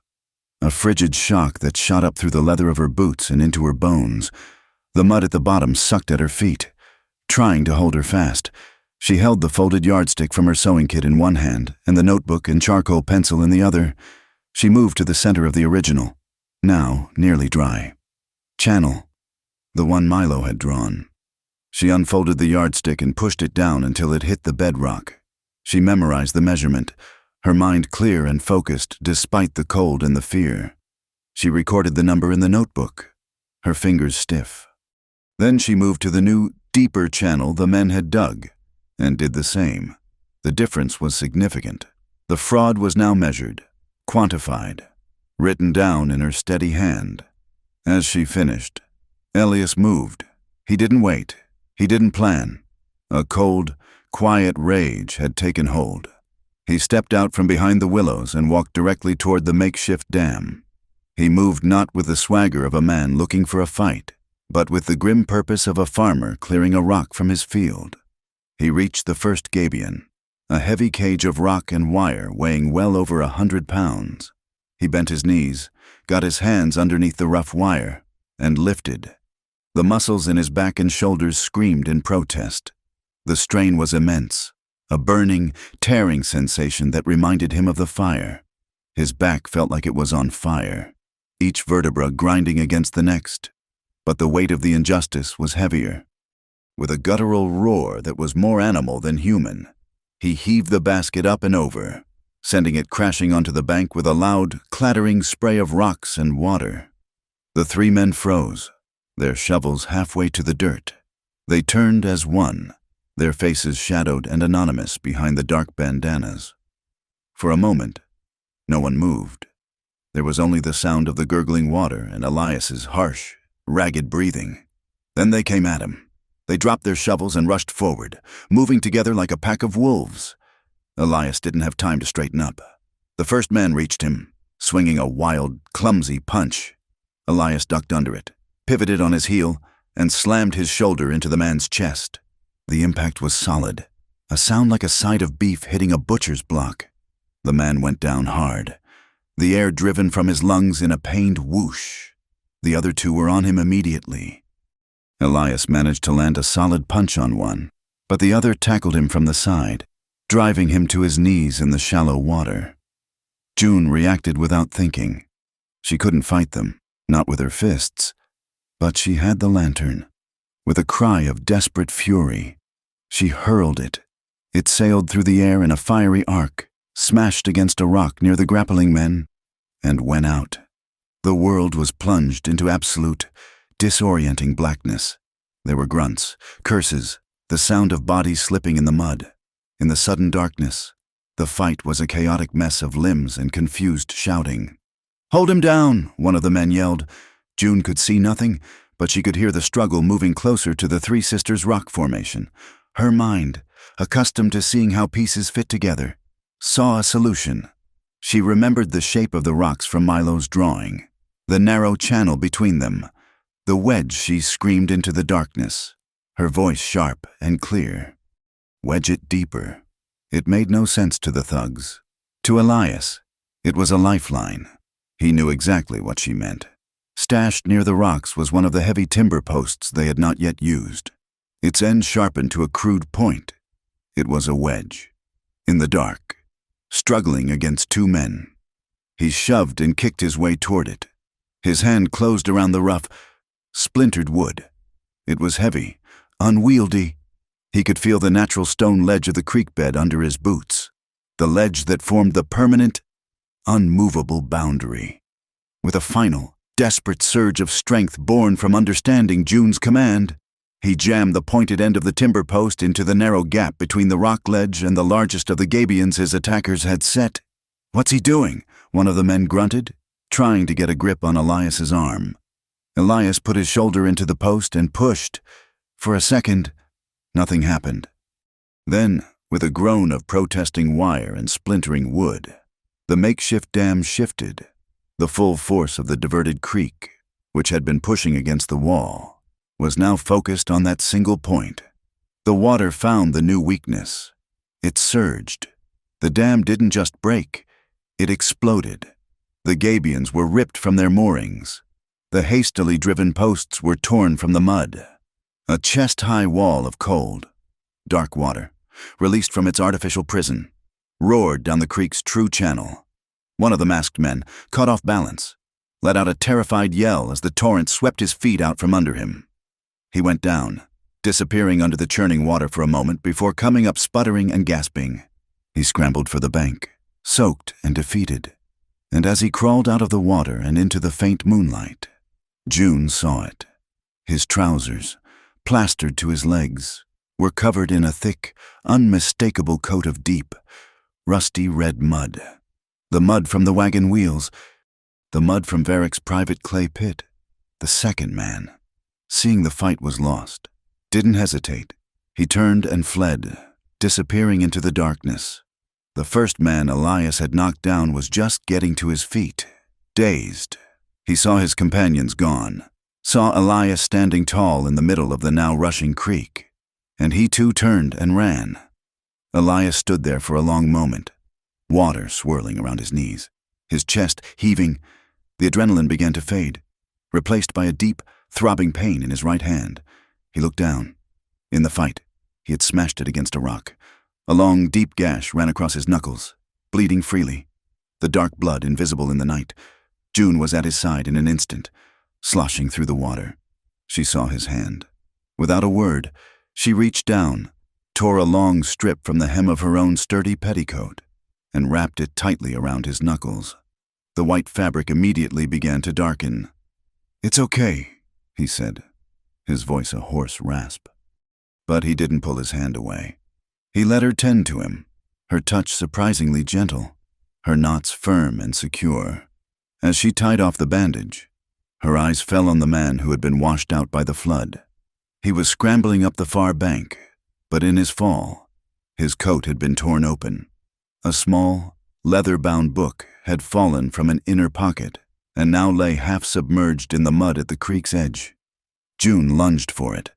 a frigid shock that shot up through the leather of her boots and into her bones. The mud at the bottom sucked at her feet, trying to hold her fast. She held the folded yardstick from her sewing kit in one hand and the notebook and charcoal pencil in the other. She moved to the center of the original, now nearly dry. Channel, the one Milo had drawn. She unfolded the yardstick and pushed it down until it hit the bedrock. She memorized the measurement, her mind clear and focused despite the cold and the fear. She recorded the number in the notebook, her fingers stiff. Then she moved to the new, deeper channel the men had dug, and did the same. The difference was significant. The fraud was now measured, quantified, written down in her steady hand. As she finished, Elias moved. He didn't wait. He didn't plan. A cold, quiet rage had taken hold. He stepped out from behind the willows and walked directly toward the makeshift dam. He moved not with the swagger of a man looking for a fight, but with the grim purpose of a farmer clearing a rock from his field. He reached the first gabion, a heavy cage of rock and wire weighing well over 100 pounds. He bent his knees, got his hands underneath the rough wire, and lifted. The muscles in his back and shoulders screamed in protest. The strain was immense, a burning, tearing sensation that reminded him of the fire. His back felt like it was on fire, each vertebra grinding against the next. But the weight of the injustice was heavier. With a guttural roar that was more animal than human, he heaved the basket up and over, sending it crashing onto the bank with a loud, clattering spray of rocks and water. The three men froze, their shovels halfway to the dirt. They turned as one, their faces shadowed and anonymous behind the dark bandanas. For a moment, no one moved. There was only the sound of the gurgling water and Elias's harsh, ragged breathing. Then they came at him. They dropped their shovels and rushed forward, moving together like a pack of wolves. Elias didn't have time to straighten up. The first man reached him, swinging a wild, clumsy punch. Elias ducked under it, pivoted on his heel, and slammed his shoulder into the man's chest. The impact was solid, a sound like a side of beef hitting a butcher's block. The man went down hard, the air driven from his lungs in a pained whoosh. The other two were on him immediately. Elias managed to land a solid punch on one, but the other tackled him from the side, driving him to his knees in the shallow water. June reacted without thinking. She couldn't fight them, not with her fists, but she had the lantern. With a cry of desperate fury, she hurled it. It sailed through the air in a fiery arc, smashed against a rock near the grappling men, and went out. The world was plunged into absolute, disorienting blackness. There were grunts, curses, the sound of bodies slipping in the mud. In the sudden darkness, the fight was a chaotic mess of limbs and confused shouting. "Hold him down!" one of the men yelled. June could see nothing, but she could hear the struggle moving closer to the Three Sisters rock formation. Her mind, accustomed to seeing how pieces fit together, saw a solution. She remembered the shape of the rocks from Milo's drawing, the narrow channel between them, the wedge she screamed into the darkness, her voice sharp and clear. Wedge it deeper. It made no sense to the thugs. To Elias, it was a lifeline. He knew exactly what she meant. Stashed near the rocks was one of the heavy timber posts they had not yet used, its end sharpened to a crude point. It was a wedge. In the dark, struggling against two men. He shoved and kicked his way toward it. His hand closed around the rough, splintered wood. It was heavy, unwieldy. He could feel the natural stone ledge of the creek bed under his boots, the ledge that formed the permanent, unmovable boundary. With a final, desperate surge of strength born from understanding June's command, he jammed the pointed end of the timber post into the narrow gap between the rock ledge and the largest of the gabions his attackers had set. "What's he doing?" one of the men grunted, trying to get a grip on Elias's arm. Elias put his shoulder into the post and pushed. For a second, nothing happened. Then, with a groan of protesting wire and splintering wood, the makeshift dam shifted. The full force of the diverted creek, which had been pushing against the wall, was now focused on that single point. The water found the new weakness. It surged. The dam didn't just break, it exploded. The gabions were ripped from their moorings. The hastily driven posts were torn from the mud. A chest-high wall of cold, dark water, released from its artificial prison, roared down the creek's true channel. One of the masked men, caught off balance, let out a terrified yell as the torrent swept his feet out from under him. He went down, disappearing under the churning water for a moment before coming up sputtering and gasping. He scrambled for the bank, soaked and defeated. And as he crawled out of the water and into the faint moonlight, June saw it. His trousers, plastered to his legs, were covered in a thick, unmistakable coat of deep, rusty red mud. The mud from the wagon wheels, the mud from Varick's private clay pit. The second man, seeing the fight was lost, didn't hesitate. He turned and fled, disappearing into the darkness. The first man Elias had knocked down was just getting to his feet, dazed. He saw his companions gone, saw Elias standing tall in the middle of the now rushing creek, and he too turned and ran. Elias stood there for a long moment, water swirling around his knees, his chest heaving. The adrenaline began to fade, replaced by a deep, throbbing pain in his right hand. He looked down. In the fight, he had smashed it against a rock. A long, deep gash ran across his knuckles, bleeding freely, the dark blood invisible in the night. June was at his side in an instant, sloshing through the water. She saw his hand. Without a word, she reached down, tore a long strip from the hem of her own sturdy petticoat, and wrapped it tightly around his knuckles. The white fabric immediately began to darken. "It's okay," he said, his voice a hoarse rasp. But he didn't pull his hand away. He let her tend to him, her touch surprisingly gentle, her knots firm and secure. As she tied off the bandage, her eyes fell on the man who had been washed out by the flood. He was scrambling up the far bank, but in his fall, his coat had been torn open. A small, leather-bound book had fallen from an inner pocket and now lay half-submerged in the mud at the creek's edge. June lunged for it,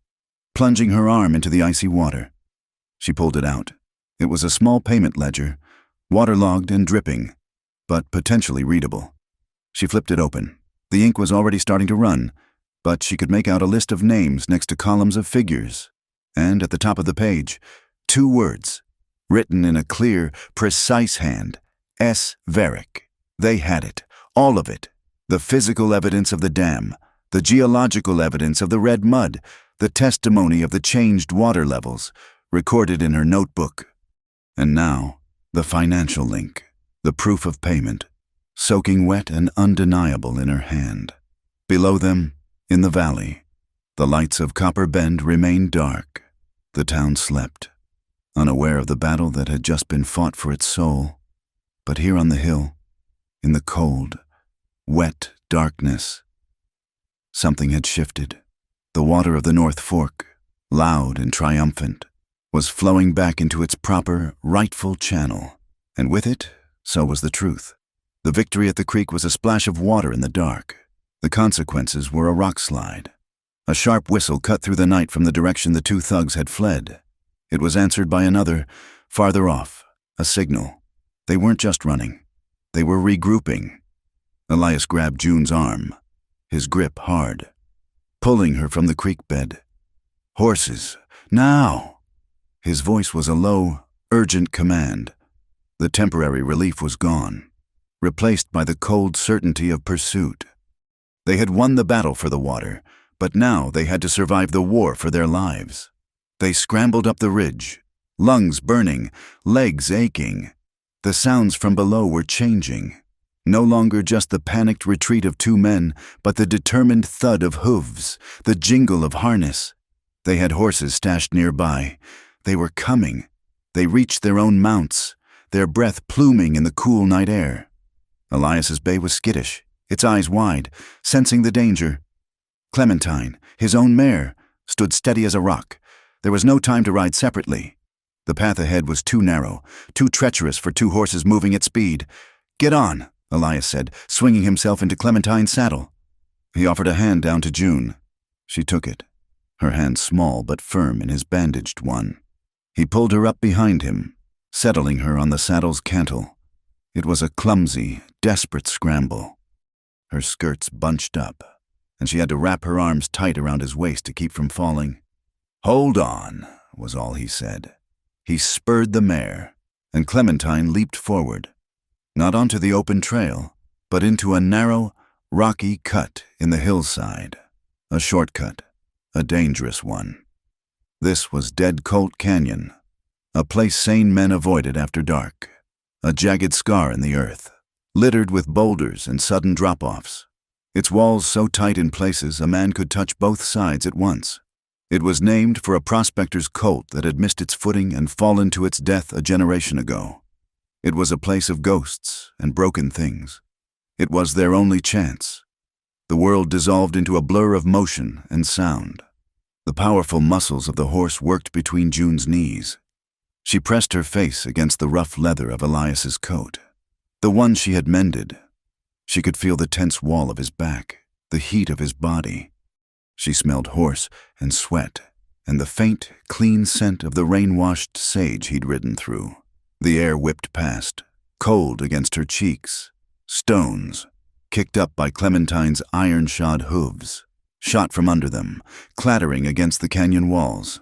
plunging her arm into the icy water. She pulled it out. It was a small payment ledger, waterlogged and dripping, but potentially readable. She flipped it open. The ink was already starting to run, but she could make out a list of names next to columns of figures, and at the top of the page, 2 words, written in a clear, precise hand, S. Varick. They had it, all of it. The physical evidence of the dam, the geological evidence of the red mud, the testimony of the changed water levels, recorded in her notebook. And now, the financial link, the proof of payment, soaking wet and undeniable in her hand. Below them, in the valley, the lights of Copper Bend remained dark. The town slept, unaware of the battle that had just been fought for its soul. But here on the hill, in the cold, wet darkness, something had shifted. The water of the North Fork, loud and triumphant, was flowing back into its proper, rightful channel, and with it, so was the truth. The victory at the creek was a splash of water in the dark. The consequences were a rock slide. A sharp whistle cut through the night from the direction the 2 thugs had fled. It was answered by another, farther off, a signal. They weren't just running. They were regrouping. Elias grabbed June's arm, his grip hard, pulling her from the creek bed. "Horses, now!" His voice was a low, urgent command. The temporary relief was gone, replaced by the cold certainty of pursuit. They had won the battle for the water, but now they had to survive the war for their lives. They scrambled up the ridge, lungs burning, legs aching. The sounds from below were changing. No longer just the panicked retreat of 2 men, but the determined thud of hooves, the jingle of harness. They had horses stashed nearby. They were coming. They reached their own mounts, their breath pluming in the cool night air. Elias's bay was skittish, its eyes wide, sensing the danger. Clementine, his own mare, stood steady as a rock. There was no time to ride separately. The path ahead was too narrow, too treacherous for 2 horses moving at speed. "Get on," Elias said, swinging himself into Clementine's saddle. He offered a hand down to June. She took it, her hand small but firm in his bandaged one. He pulled her up behind him, settling her on the saddle's cantle. It was a clumsy, desperate scramble. Her skirts bunched up, and she had to wrap her arms tight around his waist to keep from falling. "Hold on," was all he said. He spurred the mare, and Clementine leaped forward, not onto the open trail, but into a narrow, rocky cut in the hillside. A shortcut, a dangerous one. This was Dead Colt Canyon, a place sane men avoided after dark, a jagged scar in the earth, littered with boulders and sudden drop-offs. Its walls so tight in places a man could touch both sides at once. It was named for a prospector's colt that had missed its footing and fallen to its death a generation ago. It was a place of ghosts and broken things. It was their only chance. The world dissolved into a blur of motion and sound. The powerful muscles of the horse worked between June's knees. She pressed her face against the rough leather of Elias's coat, the one she had mended. She could feel the tense wall of his back, the heat of his body. She smelled horse and sweat, and the faint, clean scent of the rain-washed sage he'd ridden through. The air whipped past, cold against her cheeks. Stones, kicked up by Clementine's iron-shod hooves, shot from under them, clattering against the canyon walls.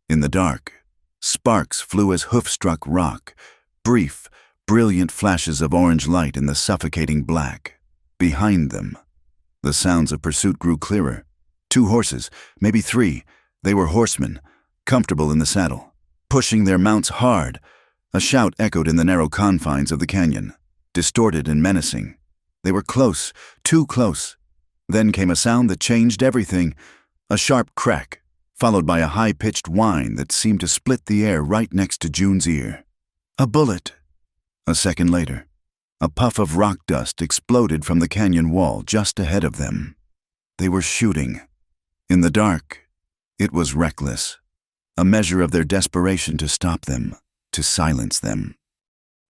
In the dark, sparks flew as hoof-struck rock, brief, brilliant flashes of orange light in the suffocating black. Behind them, the sounds of pursuit grew clearer. 2 horses, maybe 3, they were horsemen, comfortable in the saddle, pushing their mounts hard. A shout echoed in the narrow confines of the canyon, distorted and menacing. They were close, too close. Then came a sound that changed everything, a sharp crack, followed by a high-pitched whine that seemed to split the air right next to June's ear. A bullet. A second later, a puff of rock dust exploded from the canyon wall just ahead of them. They were shooting. In the dark, it was reckless, a measure of their desperation to stop them, to silence them.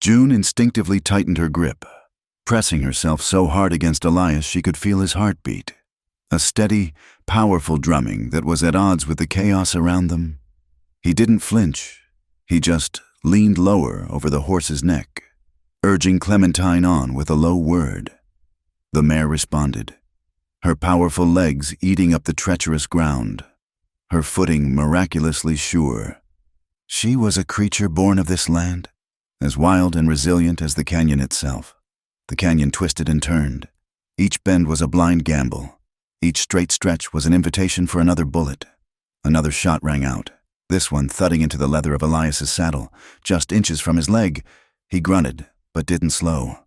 June instinctively tightened her grip, pressing herself so hard against Elias she could feel his heartbeat, a steady, powerful drumming that was at odds with the chaos around them. He didn't flinch. He just leaned lower over the horse's neck, urging Clementine on with a low word. The mare responded, her powerful legs eating up the treacherous ground, her footing miraculously sure. She was a creature born of this land, as wild and resilient as the canyon itself. The canyon twisted and turned. Each bend was a blind gamble. Each straight stretch was an invitation for another bullet. Another shot rang out, this one thudding into the leather of Elias's saddle, just inches from his leg. He grunted, but didn't slow.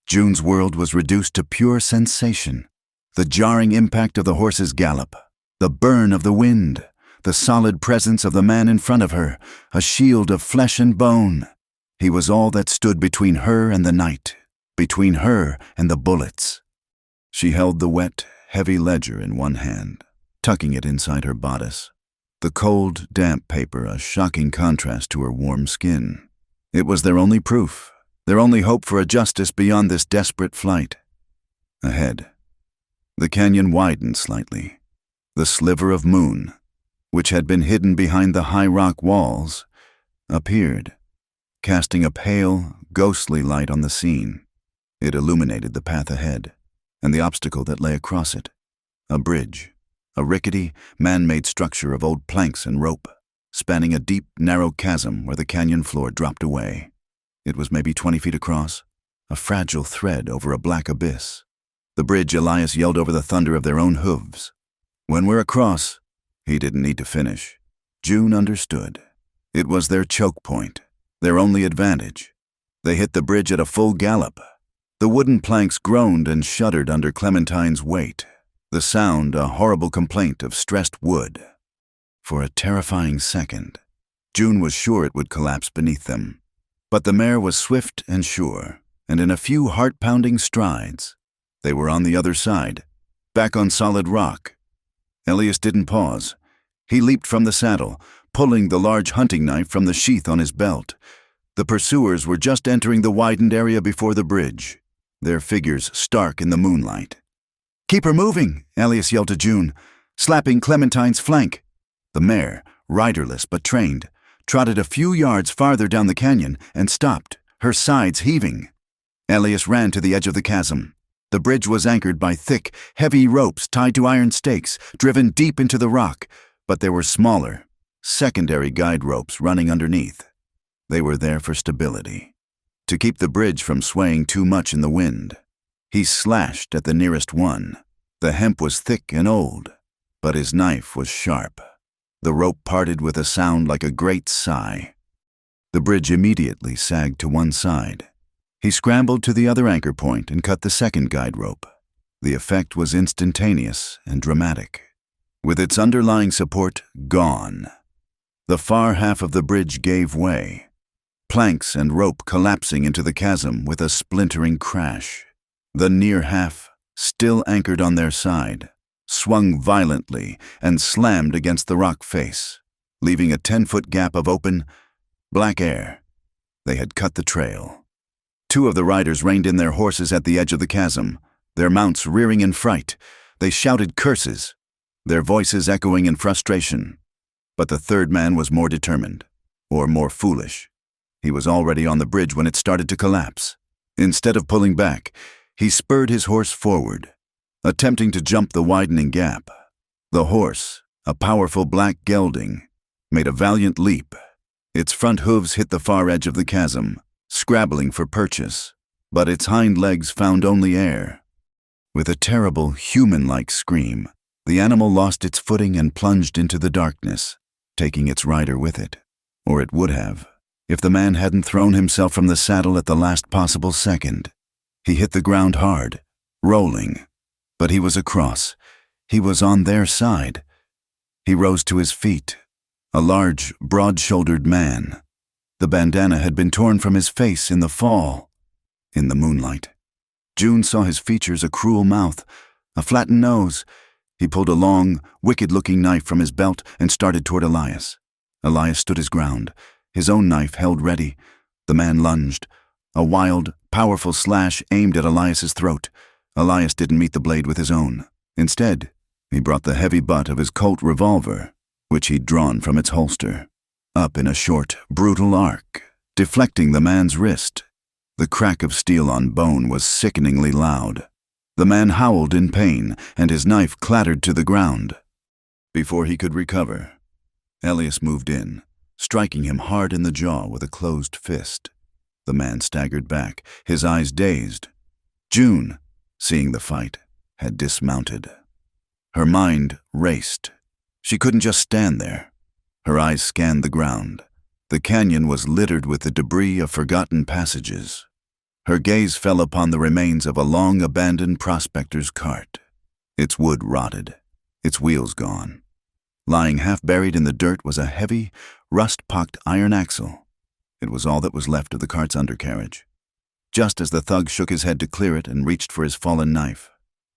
June's world was reduced to pure sensation. The jarring impact of the horse's gallop, the burn of the wind, the solid presence of the man in front of her, a shield of flesh and bone. He was all that stood between her and the night, between her and the bullets. She held the wet, heavy ledger in one hand, tucking it inside her bodice. The cold, damp paper a shocking contrast to her warm skin. It was their only proof, their only hope for a justice beyond this desperate flight. Ahead, the canyon widened slightly. The sliver of moon, which had been hidden behind the high rock walls, appeared, casting a pale, ghostly light on the scene. It illuminated the path ahead, and the obstacle that lay across it. A bridge, a rickety, man-made structure of old planks and rope, spanning a deep, narrow chasm where the canyon floor dropped away. It was maybe 20 feet across, a fragile thread over a black abyss. The bridge, Elias yelled over the thunder of their own hooves. When we're across, he didn't need to finish. June understood. It was their choke point, their only advantage. They hit the bridge at a full gallop. The wooden planks groaned and shuddered under Clementine's weight, the sound a horrible complaint of stressed wood. For a terrifying second, June was sure it would collapse beneath them. But the mare was swift and sure, and in a few heart-pounding strides, they were on the other side, back on solid rock. Elias didn't pause. He leaped from the saddle, pulling the large hunting knife from the sheath on his belt. The pursuers were just entering the widened area before the bridge, their figures stark in the moonlight. "Keep her moving," Elias yelled to June, slapping Clementine's flank. The mare, riderless but trained, trotted a few yards farther down the canyon and stopped, her sides heaving. Elias ran to the edge of the chasm. The bridge was anchored by thick, heavy ropes tied to iron stakes, driven deep into the rock, but there were smaller, secondary guide ropes running underneath. They were there for stability, to keep the bridge from swaying too much in the wind. He slashed at the nearest one. The hemp was thick and old, but his knife was sharp. The rope parted with a sound like a great sigh. The bridge immediately sagged to one side. He scrambled to the other anchor point and cut the second guide rope. The effect was instantaneous and dramatic. With its underlying support gone, the far half of the bridge gave way, planks and rope collapsing into the chasm with a splintering crash. The near half, still anchored on their side, swung violently and slammed against the rock face, leaving a 10-foot gap of open, black air. They had cut the trail. 2 of the riders reined in their horses at the edge of the chasm, their mounts rearing in fright. They shouted curses. their voices echoing in frustration. But the third man was more determined, or more foolish. He was already on the bridge when it started to collapse. Instead of pulling back, he spurred his horse forward, attempting to jump the widening gap. The horse, a powerful black gelding, made a valiant leap. Its front hooves hit the far edge of the chasm, scrabbling for purchase, but its hind legs found only air. With a terrible, human-like scream, the animal lost its footing and plunged into the darkness, taking its rider with it. Or it would have, if the man hadn't thrown himself from the saddle at the last possible second. He hit the ground hard, rolling, but he was across. He was on their side. He rose to his feet, a large, broad-shouldered man. The bandana had been torn from his face in the fall. In the moonlight, June saw his features, a cruel mouth, a flattened nose. He pulled a long, wicked-looking knife from his belt and started toward Elias. Elias stood his ground, his own knife held ready. The man lunged. A wild, powerful slash aimed at Elias's throat. Elias didn't meet the blade with his own. Instead, he brought the heavy butt of his Colt revolver, which he'd drawn from its holster, up in a short, brutal arc, deflecting the man's wrist. The crack of steel on bone was sickeningly loud. The man howled in pain, and his knife clattered to the ground. Before he could recover, Elias moved in, striking him hard in the jaw with a closed fist. The man staggered back, his eyes dazed. June, seeing the fight, had dismounted. Her mind raced. She couldn't just stand there. Her eyes scanned the ground. The canyon was littered with the debris of forgotten passages. Her gaze fell upon the remains of a long-abandoned prospector's cart. Its wood rotted, its wheels gone. Lying half-buried in the dirt was a heavy, rust-pocked iron axle. It was all that was left of the cart's undercarriage. Just as the thug shook his head to clear it and reached for his fallen knife,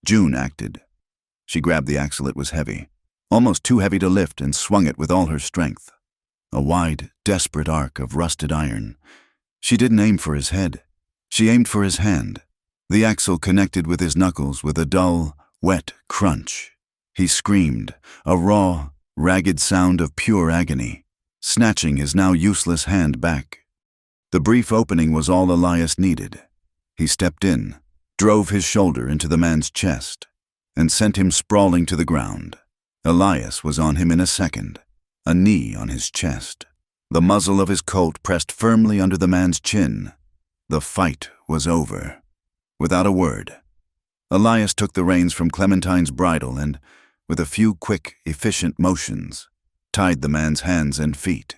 June acted. She grabbed the axle. It was heavy, almost too heavy to lift, and swung it with all her strength. A wide, desperate arc of rusted iron. She didn't aim for his head. She aimed for his hand. The axle connected with his knuckles with a dull, wet crunch. He screamed, a raw, ragged sound of pure agony, snatching his now useless hand back. The brief opening was all Elias needed. He stepped in, drove his shoulder into the man's chest, and sent him sprawling to the ground. Elias was on him in a second, a knee on his chest. The muzzle of his Colt pressed firmly under the man's chin. The fight was over. Without a word, Elias took the reins from Clementine's bridle and, with a few quick, efficient motions, tied the man's hands and feet.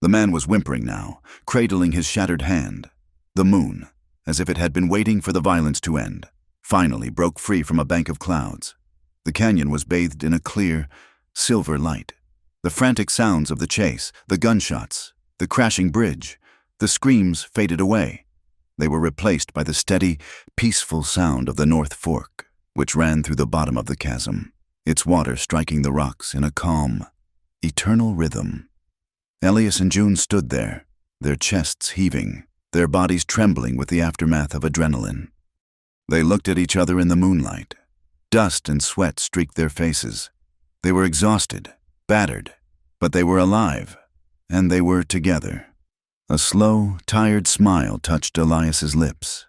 The man was whimpering now, cradling his shattered hand. The moon, as if it had been waiting for the violence to end, finally broke free from a bank of clouds. The canyon was bathed in a clear, silver light. The frantic sounds of the chase, the gunshots, the crashing bridge, the screams faded away. They were replaced by the steady, peaceful sound of the North Fork, which ran through the bottom of the chasm, its water striking the rocks in a calm, eternal rhythm. Elias and June stood there, their chests heaving, their bodies trembling with the aftermath of adrenaline. They looked at each other in the moonlight. Dust and sweat streaked their faces. They were exhausted, battered, but they were alive, and they were together. A slow, tired smile touched Elias's lips.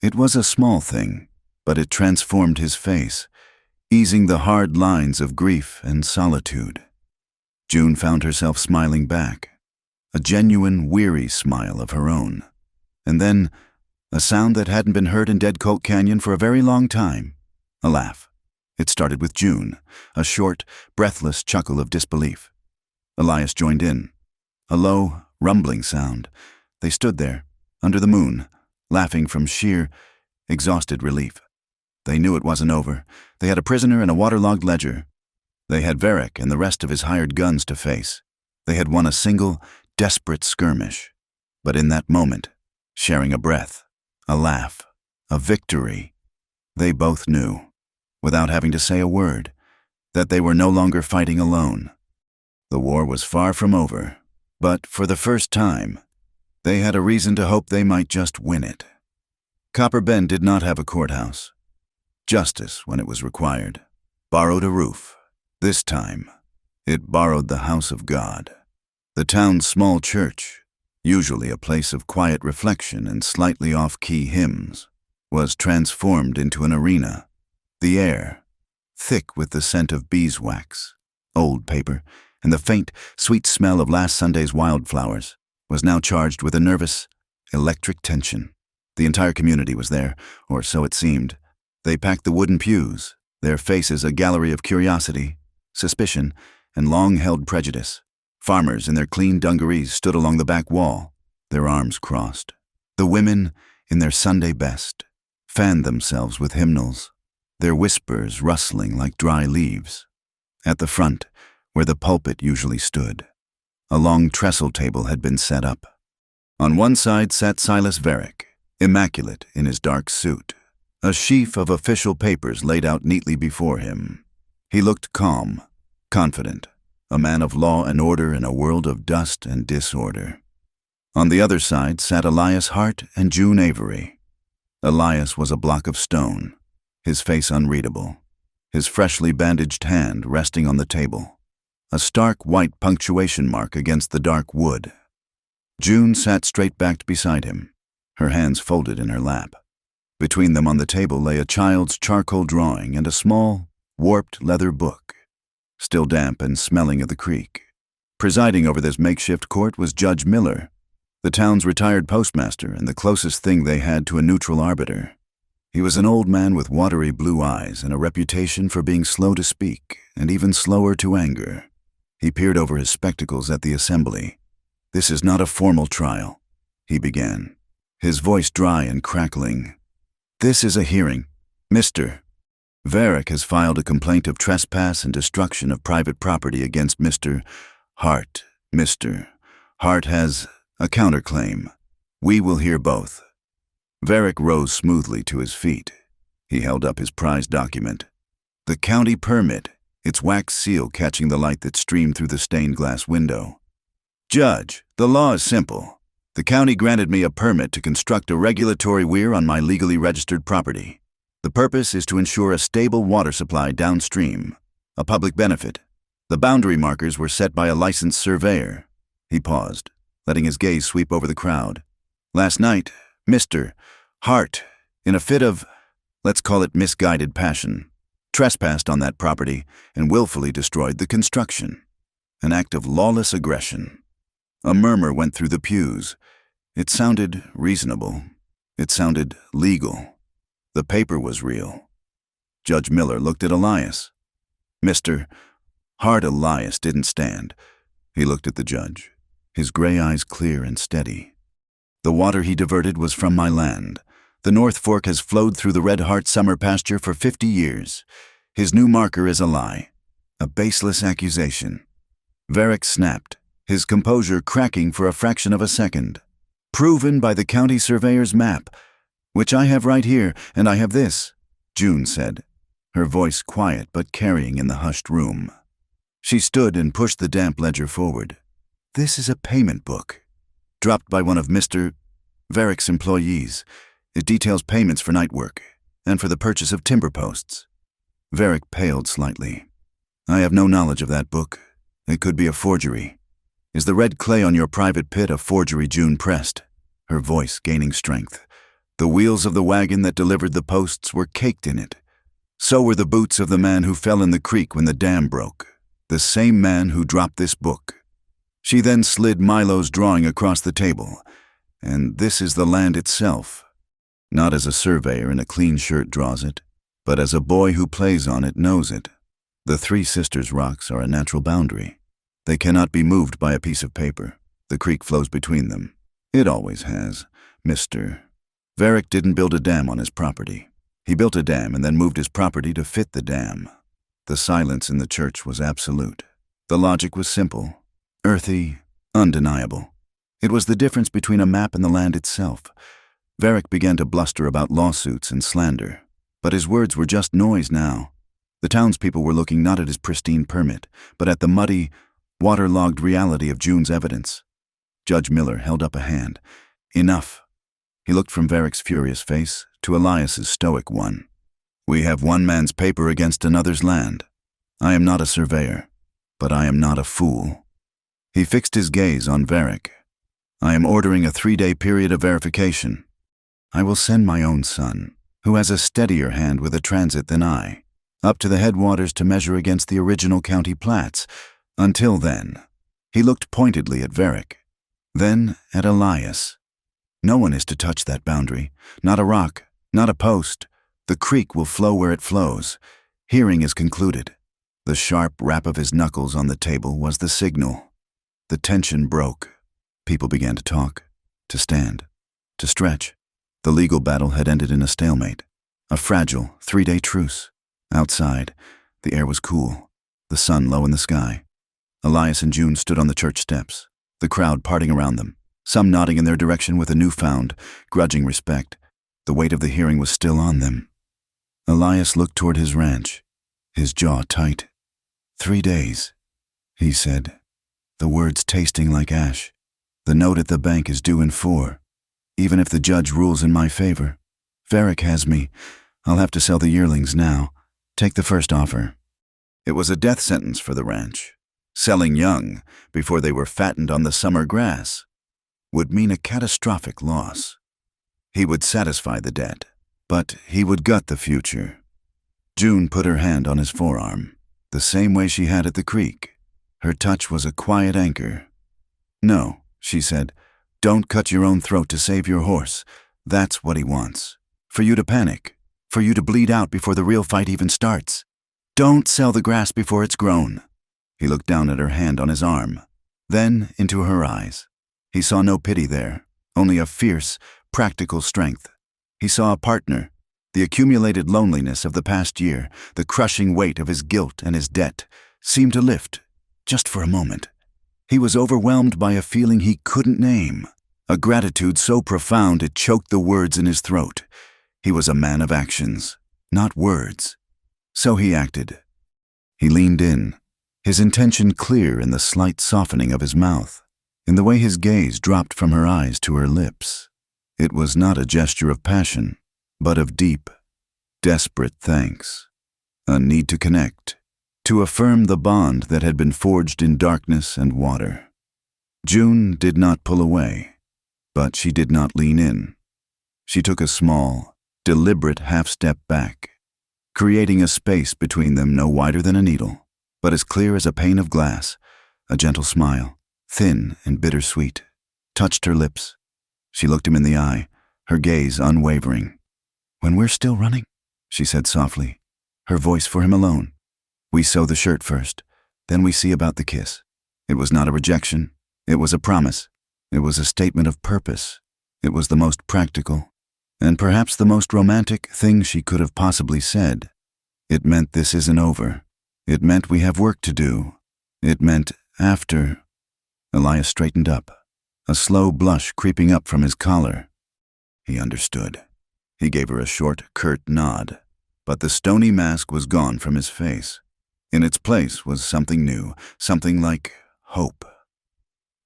It was a small thing, but it transformed his face, easing the hard lines of grief and solitude. June found herself smiling back, a genuine, weary smile of her own. And then, a sound that hadn't been heard in Dead Colt Canyon for a very long time, a laugh. It started with June, a short, breathless chuckle of disbelief. Elias joined in, a low, rumbling sound. They stood there, under the moon, laughing from sheer, exhausted relief. They knew it wasn't over. They had a prisoner and a waterlogged ledger. They had Varric and the rest of his hired guns to face. They had won a single, desperate skirmish. But in that moment, sharing a breath, a laugh, a victory, they both knew, without having to say a word, that they were no longer fighting alone. The war was far from over. But for the first time, they had a reason to hope they might just win it. Copper Bend did not have a courthouse. Justice, when it was required, borrowed a roof. This time, it borrowed the house of God. The town's small church, usually a place of quiet reflection and slightly off-key hymns, was transformed into an arena. The air, thick with the scent of beeswax, old paper, and the faint, sweet smell of last Sunday's wildflowers, was now charged with a nervous, electric tension. The entire community was there, or so it seemed. They packed the wooden pews, their faces a gallery of curiosity, suspicion, and long-held prejudice. Farmers in their clean dungarees stood along the back wall, their arms crossed. The women, in their Sunday best, fanned themselves with hymnals, their whispers rustling like dry leaves. At the front, where the pulpit usually stood, a long trestle table had been set up. On one side sat Silas Varick, immaculate in his dark suit, a sheaf of official papers laid out neatly before him. He looked calm, confident, a man of law and order in a world of dust and disorder. On the other side sat Elias Hart and June Avery. Elias was a block of stone, his face unreadable, his freshly bandaged hand resting on the table, a stark white punctuation mark against the dark wood. June sat straight-backed beside him, her hands folded in her lap. Between them on the table lay a child's charcoal drawing and a small, warped leather book, still damp and smelling of the creek. Presiding over this makeshift court was Judge Miller, the town's retired postmaster and the closest thing they had to a neutral arbiter. He was an old man with watery blue eyes and a reputation for being slow to speak and even slower to anger. He peered over his spectacles at the assembly. "This is not a formal trial," he began, his voice dry and crackling. "This is a hearing. Mr. Varick has filed a complaint of trespass and destruction of private property against Mr. Hart. Mr. Hart has a counterclaim. We will hear both." Varick rose smoothly to his feet. He held up his prized document. The county permit, its wax seal catching the light that streamed through the stained glass window. "Judge, the law is simple. The county granted me a permit to construct a regulatory weir on my legally registered property. The purpose is to ensure a stable water supply downstream, a public benefit. The boundary markers were set by a licensed surveyor." He paused, letting his gaze sweep over the crowd. "Last night, Mr. Hart, in a fit of, let's call it misguided passion, trespassed on that property and willfully destroyed the construction. An act of lawless aggression." A murmur went through the pews. It sounded reasonable. It sounded legal. The paper was real. Judge Miller looked at Elias. Mr. Hart. Elias didn't stand. He looked at the judge, his gray eyes clear and steady. "The water he diverted was from my land. The North Fork has flowed through the Red Hart summer pasture for 50 years. His new marker is a lie, a baseless accusation." Varick snapped, his composure cracking for a fraction of a second. "Proven by the county surveyor's map, which I have right here, and I have this," June said, her voice quiet but carrying in the hushed room. She stood and pushed the damp ledger forward. "This is a payment book, dropped by one of Mr. Varick's employees. It details payments for night work and for the purchase of timber posts." Varick paled slightly. "I have no knowledge of that book. It could be a forgery. Is the red clay on your private pit a forgery?" June pressed, her voice gaining strength. "The wheels of the wagon that delivered the posts were caked in it. So were the boots of the man who fell in the creek when the dam broke, the same man who dropped this book." She then slid Milo's drawing across the table. "And this is the land itself. Not as a surveyor in a clean shirt draws it, but as a boy who plays on it knows it. The Three Sisters rocks are a natural boundary. They cannot be moved by a piece of paper. The creek flows between them. It always has. Mr. Varick didn't build a dam on his property. He built a dam and then moved his property to fit the dam." The silence in the church was absolute. The logic was simple, earthy, undeniable. It was the difference between a map and the land itself. Varick began to bluster about lawsuits and slander, but his words were just noise now. The townspeople were looking not at his pristine permit, but at the muddy, waterlogged reality of June's evidence. Judge Miller held up a hand. "Enough." He looked from Varick's furious face to Elias's stoic one. "We have one man's paper against another's land. I am not a surveyor, but I am not a fool. He fixed his gaze on Varric. I am ordering a 3-day period of verification. I will send my own son, who has a steadier hand with a transit than I, up to the headwaters to measure against the original county plats. Until then, he looked pointedly at Varric, then at Elias. No one is to touch that boundary, not a rock, not a post. The creek will flow where it flows. Hearing is concluded. The sharp rap of his knuckles on the table was the signal. The tension broke. People began to talk, to stand, to stretch. The legal battle had ended in a stalemate, a fragile 3-day truce. Outside, the air was cool, the sun low in the sky. Elias and June stood on the church steps, the crowd parting around them, some nodding in their direction with a newfound, grudging respect. The weight of the hearing was still on them. Elias looked toward his ranch, his jaw tight. 3 days, he said, the words tasting like ash. The note at the bank is due in 4. Even if the judge rules in my favor. Varric has me. I'll have to sell the yearlings now. Take the first offer. It was a death sentence for the ranch. Selling young, before they were fattened on the summer grass, would mean a catastrophic loss. He would satisfy the debt, but he would gut the future. June put her hand on his forearm, the same way she had at the creek. Her touch was a quiet anchor. No, she said, don't cut your own throat to save your horse. That's what he wants. For you to panic, for you to bleed out before the real fight even starts. Don't sell the grass before it's grown. He looked down at her hand on his arm, then into her eyes. He saw no pity there, only a fierce, practical strength. He saw a partner, the accumulated loneliness of the past year, the crushing weight of his guilt and his debt, seemed to lift, just for a moment. He was overwhelmed by a feeling he couldn't name, a gratitude so profound it choked the words in his throat. He was a man of actions, not words. So he acted. He leaned in, his intention clear in the slight softening of his mouth, in the way his gaze dropped from her eyes to her lips. It was not a gesture of passion, but of deep, desperate thanks. A need to connect, to affirm the bond that had been forged in darkness and water. June did not pull away, but she did not lean in. She took a small, deliberate half-step back, creating a space between them no wider than a needle, but as clear as a pane of glass. A gentle smile, thin and bittersweet, touched her lips. She looked him in the eye, her gaze unwavering. "When we're still running," she said softly, her voice for him alone. "We sew the shirt first, then we see about the kiss." It was not a rejection. It was a promise. It was a statement of purpose. It was the most practical, and perhaps the most romantic thing she could have possibly said. It meant this isn't over. It meant we have work to do. It meant after. Elias straightened up, a slow blush creeping up from his collar. He understood. He gave her a short, curt nod, but the stony mask was gone from his face. In its place was something new, something like hope.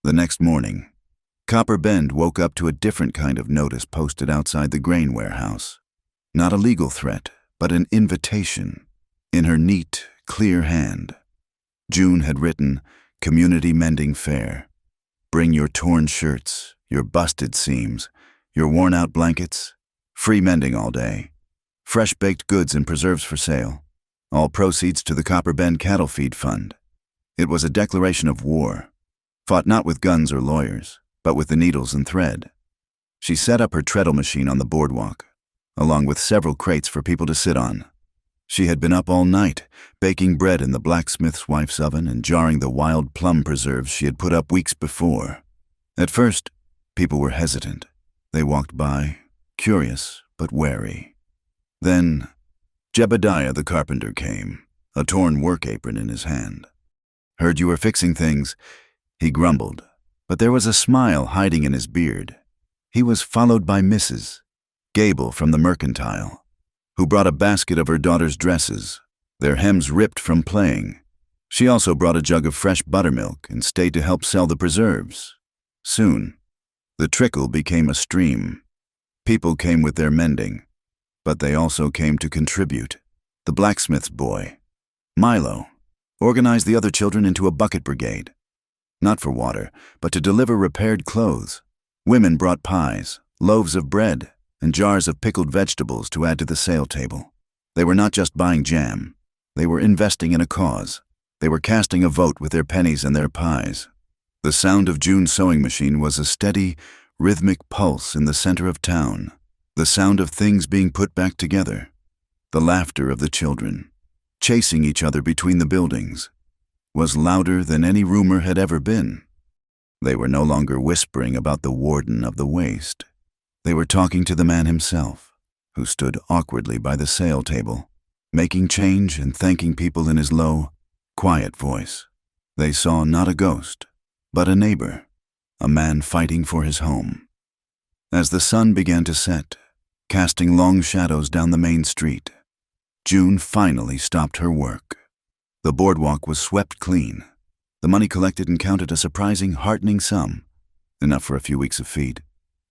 The next morning, Copper Bend woke up to a different kind of notice posted outside the grain warehouse. Not a legal threat, but an invitation, in her neat, clear hand. June had written, "Community Mending Fair. Bring your torn shirts, your busted seams, your worn-out blankets. Free mending all day. Fresh baked goods and preserves for sale. All proceeds to the Copper Bend Cattle Feed Fund." It was a declaration of war, fought not with guns or lawyers, but with the needles and thread. She set up her treadle machine on the boardwalk, along with several crates for people to sit on. She had been up all night, baking bread in the blacksmith's wife's oven and jarring the wild plum preserves she had put up weeks before. At first, people were hesitant. They walked by, curious but wary. Then, Jebediah the carpenter came, a torn work apron in his hand. "Heard you were fixing things," he grumbled, but there was a smile hiding in his beard. He was followed by Mrs. Gable from the mercantile, who brought a basket of her daughter's dresses, their hems ripped from playing. She also brought a jug of fresh buttermilk and stayed to help sell the preserves. Soon, the trickle became a stream. People came with their mending, but they also came to contribute. The blacksmith's boy, Milo, organized the other children into a bucket brigade. Not for water, but to deliver repaired clothes. Women brought pies, loaves of bread, and jars of pickled vegetables to add to the sale table. They were not just buying jam. They were investing in a cause. They were casting a vote with their pennies and their pies. The sound of June's sewing machine was a steady, rhythmic pulse in the center of town. The sound of things being put back together. The laughter of the children, chasing each other between the buildings, was louder than any rumor had ever been. They were no longer whispering about the warden of the waste. They were talking to the man himself, who stood awkwardly by the sale table, making change and thanking people in his low, quiet voice. They saw not a ghost, but a neighbor, a man fighting for his home. As the sun began to set, casting long shadows down the main street, June finally stopped her work. The boardwalk was swept clean. The money collected and counted a surprising, heartening sum, enough for a few weeks of feed,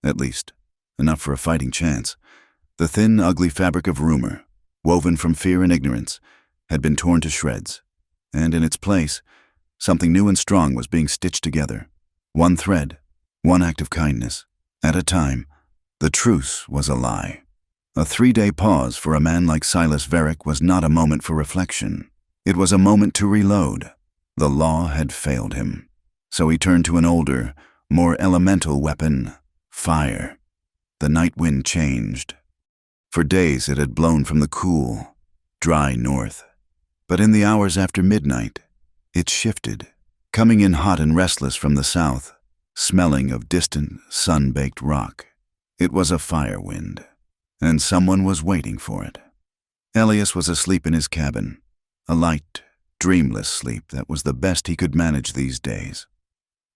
at least, enough for a fighting chance. The thin, ugly fabric of rumor, woven from fear and ignorance, had been torn to shreds, and in its place, something new and strong was being stitched together. One thread, one act of kindness, at a time. The truce was a lie. A 3-day pause for a man like Silas Varick was not a moment for reflection. It was a moment to reload. The law had failed him. So he turned to an older, more elemental weapon, fire. The night wind changed. For days it had blown from the cool, dry north. But in the hours after midnight, it shifted, coming in hot and restless from the south, smelling of distant, sun-baked rock. It was a fire wind, and someone was waiting for it. Elias was asleep in his cabin, a light, dreamless sleep that was the best he could manage these days.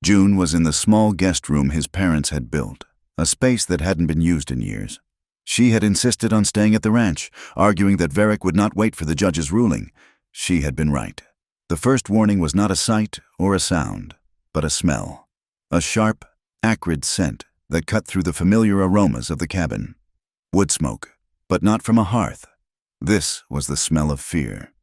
June was in the small guest room his parents had built, a space that hadn't been used in years. She had insisted on staying at the ranch, arguing that Varick would not wait for the judge's ruling. She had been right. The first warning was not a sight or a sound, but a smell. A sharp, acrid scent that cut through the familiar aromas of the cabin. Wood smoke, but not from a hearth. This was the smell of fear.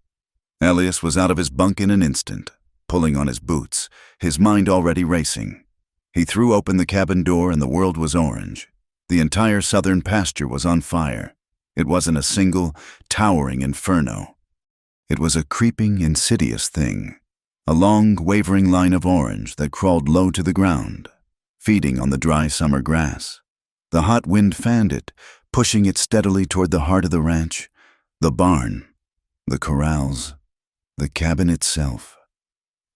Elias was out of his bunk in an instant, pulling on his boots, his mind already racing. He threw open the cabin door and the world was orange. The entire southern pasture was on fire. It wasn't a single, towering inferno. It was a creeping, insidious thing, a long, wavering line of orange that crawled low to the ground, feeding on the dry summer grass. The hot wind fanned it, pushing it steadily toward the heart of the ranch, the barn, the corrals, the cabin itself.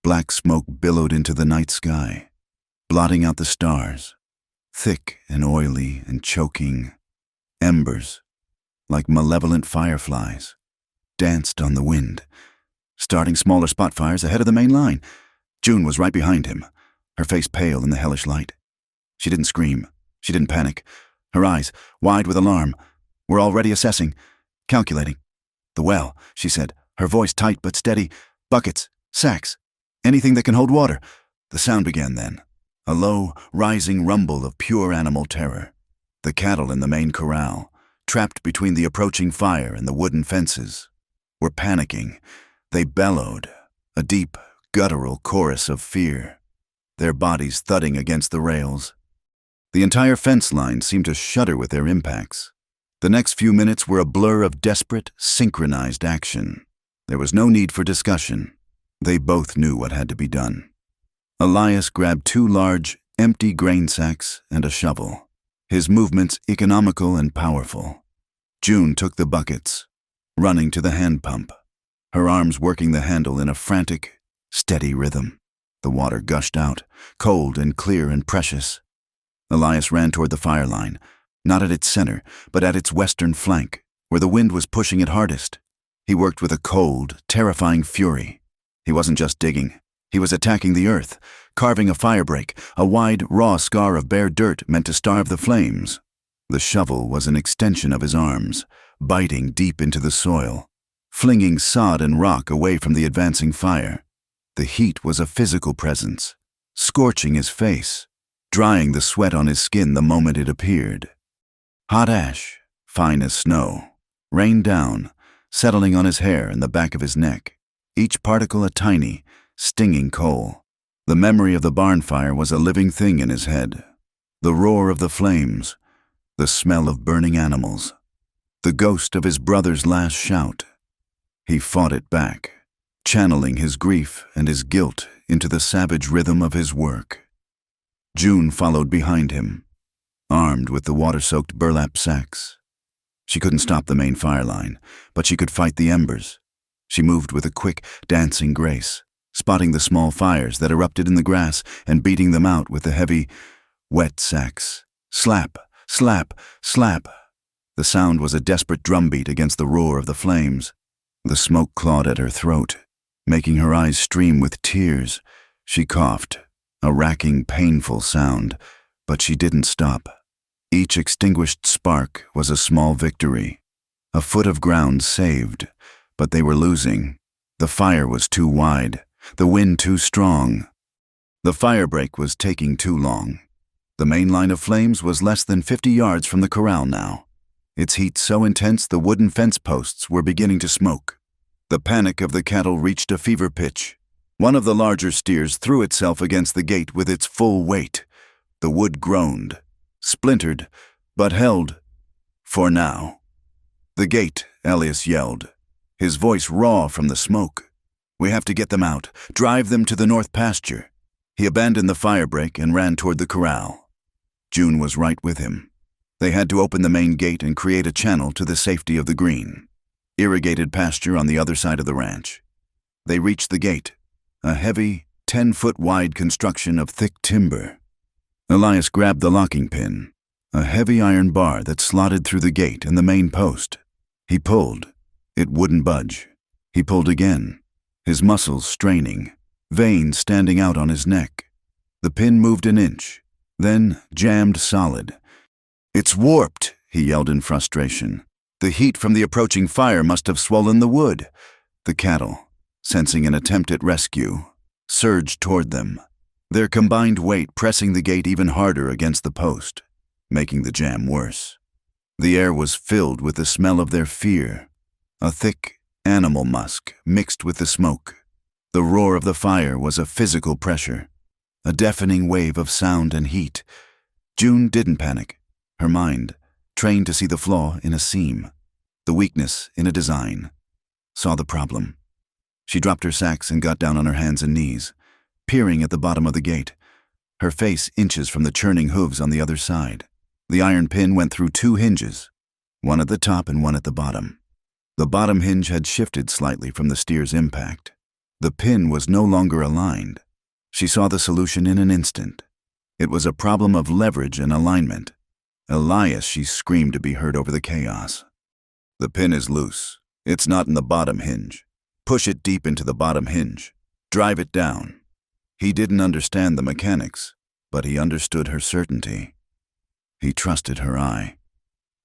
Black smoke billowed into the night sky, blotting out the stars, thick and oily and choking. Embers, like malevolent fireflies, danced on the wind, starting smaller spot fires ahead of the main line. June was right behind him, her face pale in the hellish light. She didn't scream. She didn't panic. Her eyes, wide with alarm, were already assessing, calculating. "The well," she said, her voice tight but steady. "Buckets, sacks, anything that can hold water." The sound began then, a low, rising rumble of pure animal terror. The cattle in the main corral, trapped between the approaching fire and the wooden fences, were panicking. They bellowed, a deep, guttural chorus of fear, their bodies thudding against the rails. The entire fence line seemed to shudder with their impacts. The next few minutes were a blur of desperate, synchronized action. There was no need for discussion. They both knew what had to be done. Elias grabbed 2 large, empty grain sacks and a shovel, his movements economical and powerful. June took the buckets, running to the hand pump, her arms working the handle in a frantic, steady rhythm. The water gushed out, cold and clear and precious. Elias ran toward the fire line, not at its center, but at its western flank, where the wind was pushing it hardest. He worked with a cold, terrifying fury. He wasn't just digging. He was attacking the earth, carving a firebreak, a wide, raw scar of bare dirt meant to starve the flames. The shovel was an extension of his arms, biting deep into the soil, flinging sod and rock away from the advancing fire. The heat was a physical presence, scorching his face, drying the sweat on his skin the moment it appeared. Hot ash, fine as snow, rained down, settling on his hair and the back of his neck. each particle a tiny, stinging coal. The memory of the barn fire was a living thing in his head. The roar of the flames, the smell of burning animals, the ghost of his brother's last shout. He fought it back, channeling his grief and his guilt into the savage rhythm of his work. June followed behind him, armed with the water-soaked burlap sacks. She couldn't stop the main fire line, but she could fight the embers. She moved with a quick, dancing grace, spotting the small fires that erupted in the grass and beating them out with the heavy, wet sacks. Slap, slap, slap. The sound was a desperate drumbeat against the roar of the flames. The smoke clawed at her throat, making her eyes stream with tears. She coughed, a racking, painful sound, but she didn't stop. Each extinguished spark was a small victory. A foot of ground saved, but they were losing. The fire was too wide, the wind too strong. The firebreak was taking too long. The main line of flames was less than 50 yards from the corral now. Its heat so intense the wooden fence posts were beginning to smoke. The panic of the cattle reached a fever pitch. One of the larger steers threw itself against the gate with its full weight. The wood groaned, splintered, but held. For now. The gate, Elias yelled, his voice raw from the smoke. We have to get them out, drive them to the north pasture. He abandoned the firebreak and ran toward the corral. June was right with him. They had to open the main gate and create a channel to the safety of the green. Irrigated pasture on the other side of the ranch. They reached the gate, a heavy, 10-foot-wide construction of thick timber. Elias grabbed the locking pin, a heavy iron bar that slotted through the gate and the main post. He pulled. It wouldn't budge. He pulled again, his muscles straining, veins standing out on his neck. The pin moved an inch, then jammed solid. It's warped, he yelled in frustration. The heat from the approaching fire must have swollen the wood. The cattle, sensing an attempt at rescue, surged toward them, their combined weight pressing the gate even harder against the post, making the jam worse. The air was filled with the smell of their fear, a thick animal musk mixed with the smoke. The roar of the fire was a physical pressure, a deafening wave of sound and heat. June didn't panic. Her mind, trained to see the flaw in a seam, the weakness in a design, saw the problem. She dropped her sacks and got down on her hands and knees, peering at the bottom of the gate, her face inches from the churning hooves on the other side. The iron pin went through 2 hinges, one at the top and one at the bottom. The bottom hinge had shifted slightly from the steer's impact. The pin was no longer aligned. She saw the solution in an instant. It was a problem of leverage and alignment. Elias, she screamed to be heard over the chaos. The pin is loose. It's not in the bottom hinge. Push it deep into the bottom hinge. Drive it down. He didn't understand the mechanics, but he understood her certainty. He trusted her eye.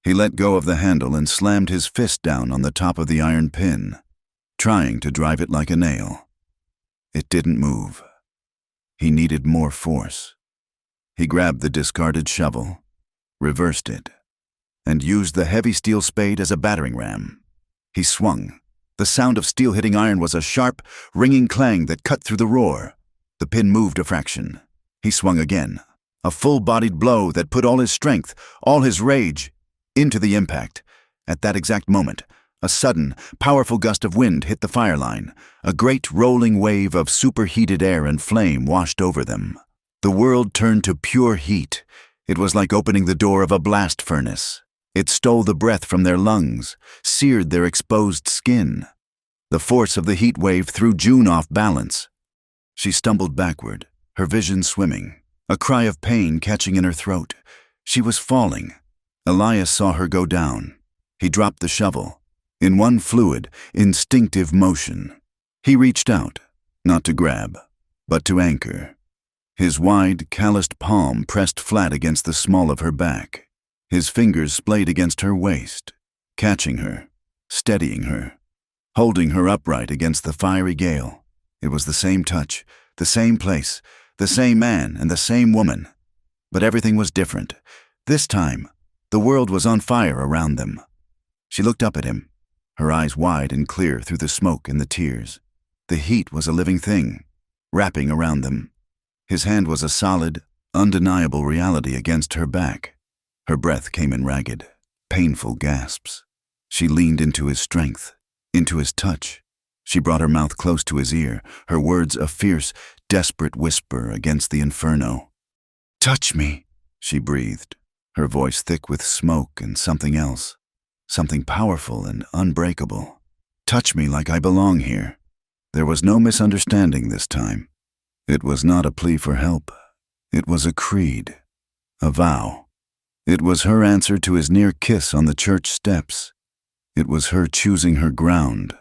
He let go of the handle and slammed his fist down on the top of the iron pin, trying to drive it like a nail. It didn't move. He needed more force. He grabbed the discarded shovel, reversed it, and used the heavy steel spade as a battering ram. He swung. The sound of steel hitting iron was a sharp, ringing clang that cut through the roar. The pin moved a fraction. He swung again, a full-bodied blow that put all his strength, all his rage, into the impact. At that exact moment, a sudden, powerful gust of wind hit the fire line. A great rolling wave of superheated air and flame washed over them. The world turned to pure heat. It was like opening the door of a blast furnace. It stole the breath from their lungs, seared their exposed skin. The force of the heat wave threw June off balance. She stumbled backward, her vision swimming, a cry of pain catching in her throat. She was falling. Elias saw her go down. He dropped the shovel. In one fluid, instinctive motion, he reached out, not to grab, but to anchor. His wide, calloused palm pressed flat against the small of her back. His fingers splayed against her waist, catching her, steadying her, holding her upright against the fiery gale. It was the same touch, the same place, the same man and the same woman. But everything was different. This time, the world was on fire around them. She looked up at him, her eyes wide and clear through the smoke and the tears. The heat was a living thing, wrapping around them. His hand was a solid, undeniable reality against her back. Her breath came in ragged, painful gasps. She leaned into his strength, into his touch. She brought her mouth close to his ear, her words a fierce, desperate whisper against the inferno. "Touch me," she breathed, her voice thick with smoke and something else, something powerful and unbreakable. "Touch me like I belong here." There was no misunderstanding this time. It was not a plea for help. It was a creed, a vow. It was her answer to his near kiss on the church steps. It was her choosing her ground,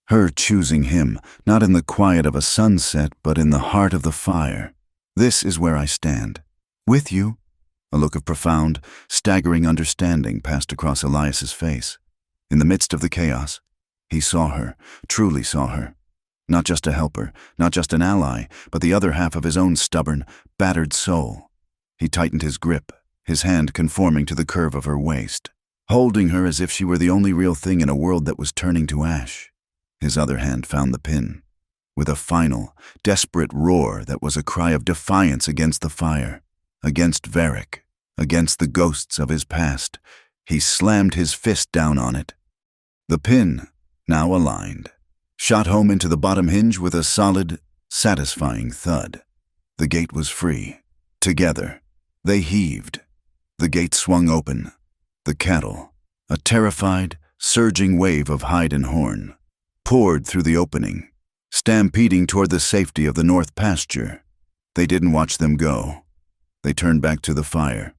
her choosing him, not in the quiet of a sunset, but in the heart of the fire. "This is where I stand. With you." A look of profound, staggering understanding passed across Elias's face. In the midst of the chaos, he saw her, truly saw her. Not just a helper, not just an ally, but the other half of his own stubborn, battered soul. He tightened his grip, his hand conforming to the curve of her waist, holding her as if she were the only real thing in a world that was turning to ash. His other hand found the pin. With a final, desperate roar that was a cry of defiance against the fire, against Varric, against the ghosts of his past, he slammed his fist down on it. The pin, now aligned, shot home into the bottom hinge with a solid, satisfying thud. The gate was free. Together, they heaved. The gate swung open. The cattle, a terrified, surging wave of hide and horn, poured through the opening, stampeding toward the safety of the north pasture. They didn't watch them go. They turned back to the fire,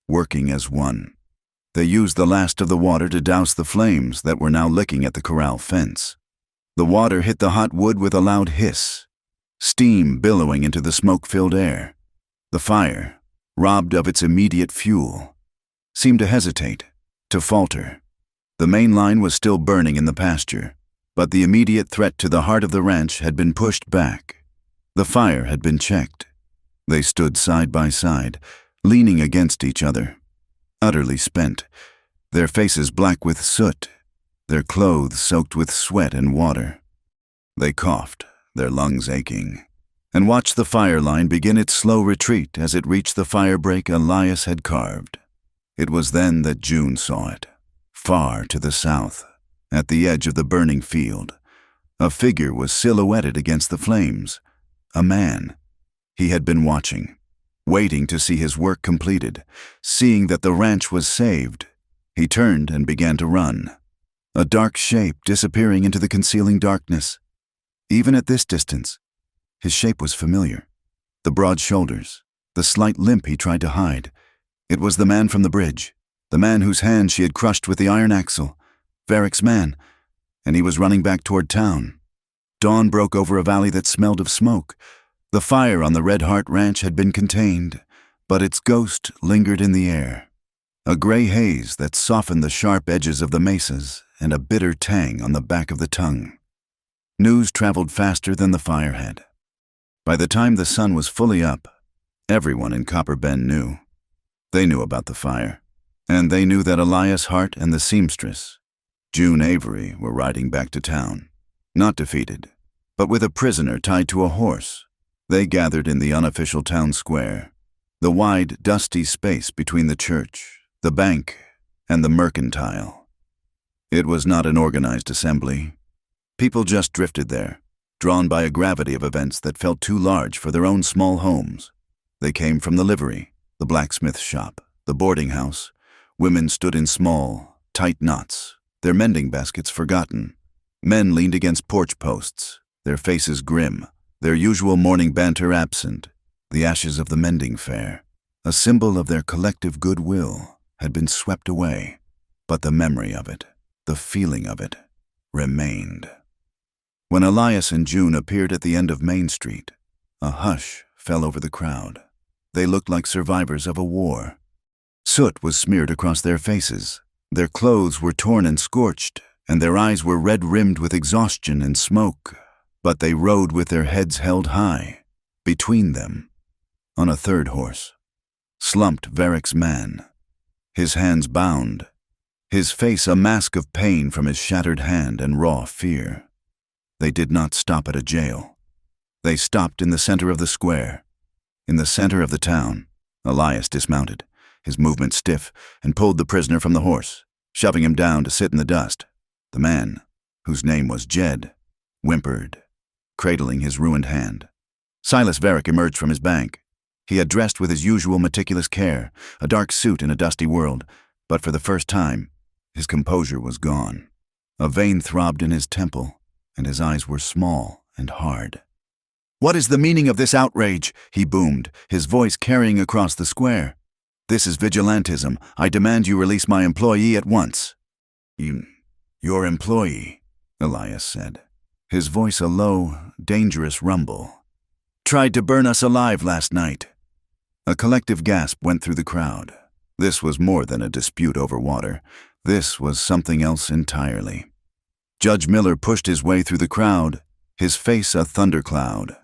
working as one. They used the last of the water to douse the flames that were now licking at the corral fence. The water hit the hot wood with a loud hiss, steam billowing into the smoke-filled air. The fire, robbed of its immediate fuel, seemed to hesitate, to falter. The main line was still burning in the pasture, but the immediate threat to the heart of the ranch had been pushed back. The fire had been checked. They stood side by side, leaning against each other, utterly spent, their faces black with soot, their clothes soaked with sweat and water. They coughed, their lungs aching, and watched the fire line begin its slow retreat as it reached the firebreak Elias had carved. It was then that June saw it, far to the south, at the edge of the burning field. A figure was silhouetted against the flames, a man. He had been watching, waiting to see his work completed, seeing that the ranch was saved. He turned and began to run, a dark shape disappearing into the concealing darkness. Even at this distance, his shape was familiar. The broad shoulders, the slight limp he tried to hide. It was the man from the bridge, the man whose hand she had crushed with the iron axle, Varric's man, and he was running back toward town. Dawn broke over a valley that smelled of smoke. The fire on the Red Heart Ranch had been contained, but its ghost lingered in the air, a gray haze that softened the sharp edges of the mesas and a bitter tang on the back of the tongue. News traveled faster than the fire had. By the time the sun was fully up, everyone in Copper Bend knew. They knew about the fire, and they knew that Elias Hart and the seamstress, June Avery, were riding back to town, not defeated, but with a prisoner tied to a horse. They gathered in the unofficial town square, the wide, dusty space between the church, the bank, and the mercantile. It was not an organized assembly. People just drifted there, drawn by a gravity of events that felt too large for their own small homes. They came from the livery, the blacksmith shop, the boarding house. Women stood in small, tight knots, their mending baskets forgotten. Men leaned against porch posts, their faces grim, their usual morning banter absent. The ashes of the mending fair, a symbol of their collective goodwill, had been swept away, but the memory of it, the feeling of it, remained. When Elias and June appeared at the end of Main Street, a hush fell over the crowd. They looked like survivors of a war. Soot was smeared across their faces. Their clothes were torn and scorched, and their eyes were red-rimmed with exhaustion and smoke. But they rode with their heads held high. Between them, on a third horse, slumped Varric's man, his hands bound, his face a mask of pain from his shattered hand and raw fear. They did not stop at a jail. They stopped in the center of the square. In the center of the town, Elias dismounted, his movement stiff, and pulled the prisoner from the horse, shoving him down to sit in the dust. The man, whose name was Jed, whimpered, cradling his ruined hand. Silas Varick emerged from his bank. He had dressed with his usual meticulous care, a dark suit in a dusty world, but for the first time, his composure was gone. A vein throbbed in his temple, and his eyes were small and hard. "What is the meaning of this outrage?" he boomed, his voice carrying across the square. "This is vigilantism. I demand you release my employee at once." Your employee," Elias said, his voice a low, dangerous rumble, "tried to burn us alive last night." A collective gasp went through the crowd. This was more than a dispute over water. This was something else entirely. Judge Miller pushed his way through the crowd, his face a thundercloud.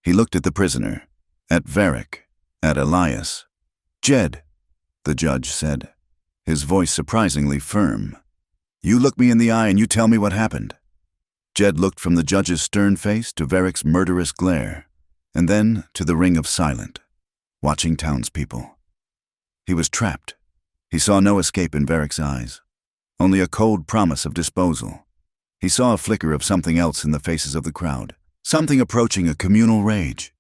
He looked at the prisoner, at Varick, at Elias. "Jed," the judge said, his voice surprisingly firm, "you look me in the eye and you tell me what happened." Jed looked from the judge's stern face to Varick's murderous glare, and then to the ring of silent, watching townspeople. He was trapped. He saw no escape in Varick's eyes, only a cold promise of disposal. He saw a flicker of something else in the faces of the crowd, something approaching a communal rage.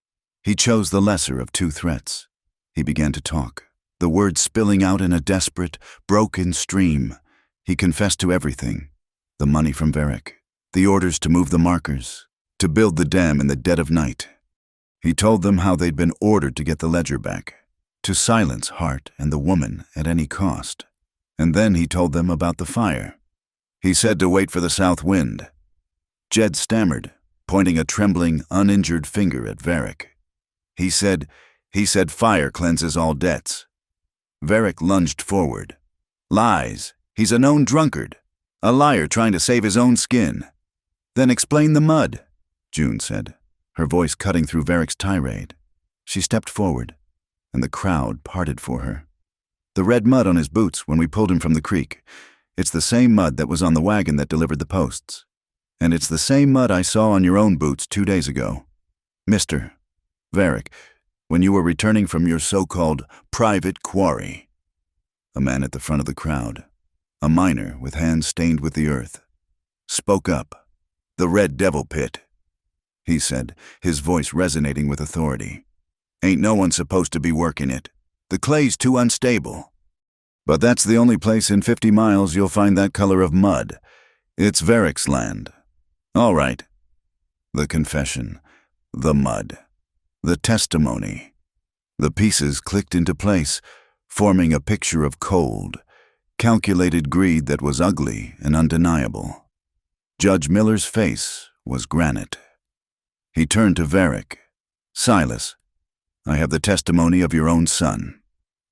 He chose the lesser of two threats. He began to talk, the words spilling out in a desperate, broken stream. He confessed to everything: the money from Varick, the orders to move the markers, to build the dam in the dead of night. He told them how they'd been ordered to get the ledger back, to silence Hart and the woman at any cost. And then he told them about the fire. He said to wait for the south wind. Jed stammered, pointing a trembling, uninjured finger at Varick. He said fire cleanses all debts. Varick lunged forward. "Lies. He's a known drunkard. A liar trying to save his own skin." "Then explain the mud," June said, her voice cutting through Varick's tirade. She stepped forward, and the crowd parted for her. "The red mud on his boots when we pulled him from the creek. It's the same mud that was on the wagon that delivered the posts. And it's the same mud I saw on your own boots 2 days ago. Mr. Varick, when you were returning from your so-called private quarry." A man at the front of the crowd, a miner with hands stained with the earth, spoke up. "The Red Devil Pit," he said, his voice resonating with authority. "Ain't no one supposed to be working it. The clay's too unstable. But that's the only place in 50 miles you'll find that color of mud. It's Varick's land. All right." The confession, the mud, the testimony. The pieces clicked into place, forming a picture of cold, calculated greed that was ugly and undeniable. Judge Miller's face was granite. He turned to Varick. "Silas, I have the testimony of your own son.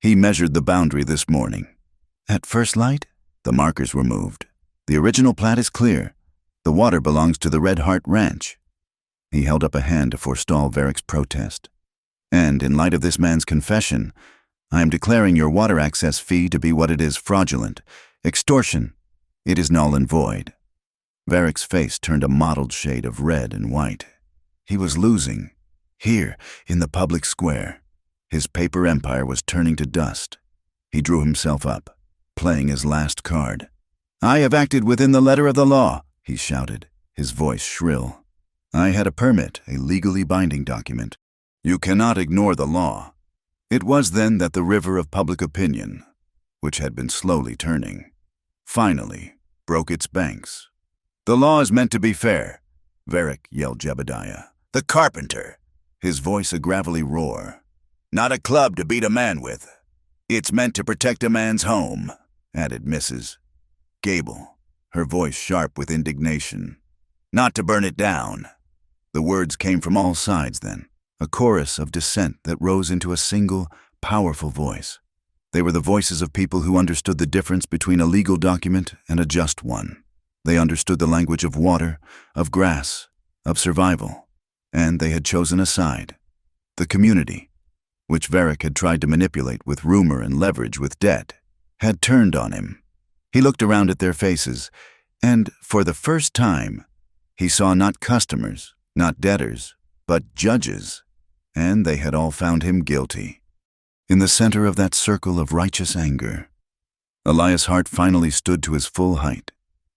He measured the boundary this morning. At first light, the markers were moved. The original plat is clear. The water belongs to the Red Heart Ranch." He held up a hand to forestall Varick's protest. "And in light of this man's confession, I am declaring your water access fee to be what it is: fraudulent, extortion. It is null and void." Varick's face turned a mottled shade of red and white. He was losing. Here, in the public square, his paper empire was turning to dust. He drew himself up, playing his last card. "I have acted within the letter of the law," he shouted, his voice shrill. "I had a permit, a legally binding document. You cannot ignore the law." It was then that the river of public opinion, which had been slowly turning, finally broke its banks. "The law is meant to be fair," Varick yelled Jebediah. "The carpenter," his voice a gravelly roar. "Not a club to beat a man with. It's meant to protect a man's home," added Mrs. Gable, her voice sharp with indignation. "Not to burn it down." The words came from all sides then, a chorus of dissent that rose into a single, powerful voice. They were the voices of people who understood the difference between a legal document and a just one. They understood the language of water, of grass, of survival, and they had chosen a side: the community, which Varick had tried to manipulate with rumor and leverage with debt, had turned on him. He looked around at their faces, and, for the first time, He saw not customers, not debtors, but judges, and they had all found him guilty. In the center of that circle of righteous anger, Elias' heart finally stood to his full height.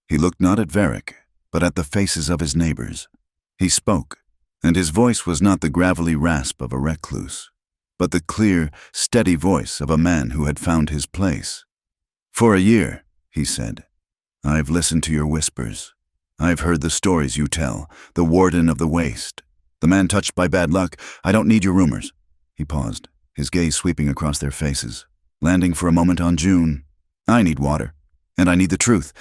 He looked not at Varick, but at the faces of his neighbors. He spoke, and his voice was not the gravelly rasp of a recluse, but the clear, steady voice of a man who had found his place. "For a year," he said, "I've listened to your whispers. I've heard the stories you tell, the warden of the waste, the man touched by bad luck. I don't need your rumors." He paused, his gaze sweeping across their faces, landing for a moment on June. "I need water, and I need the truth."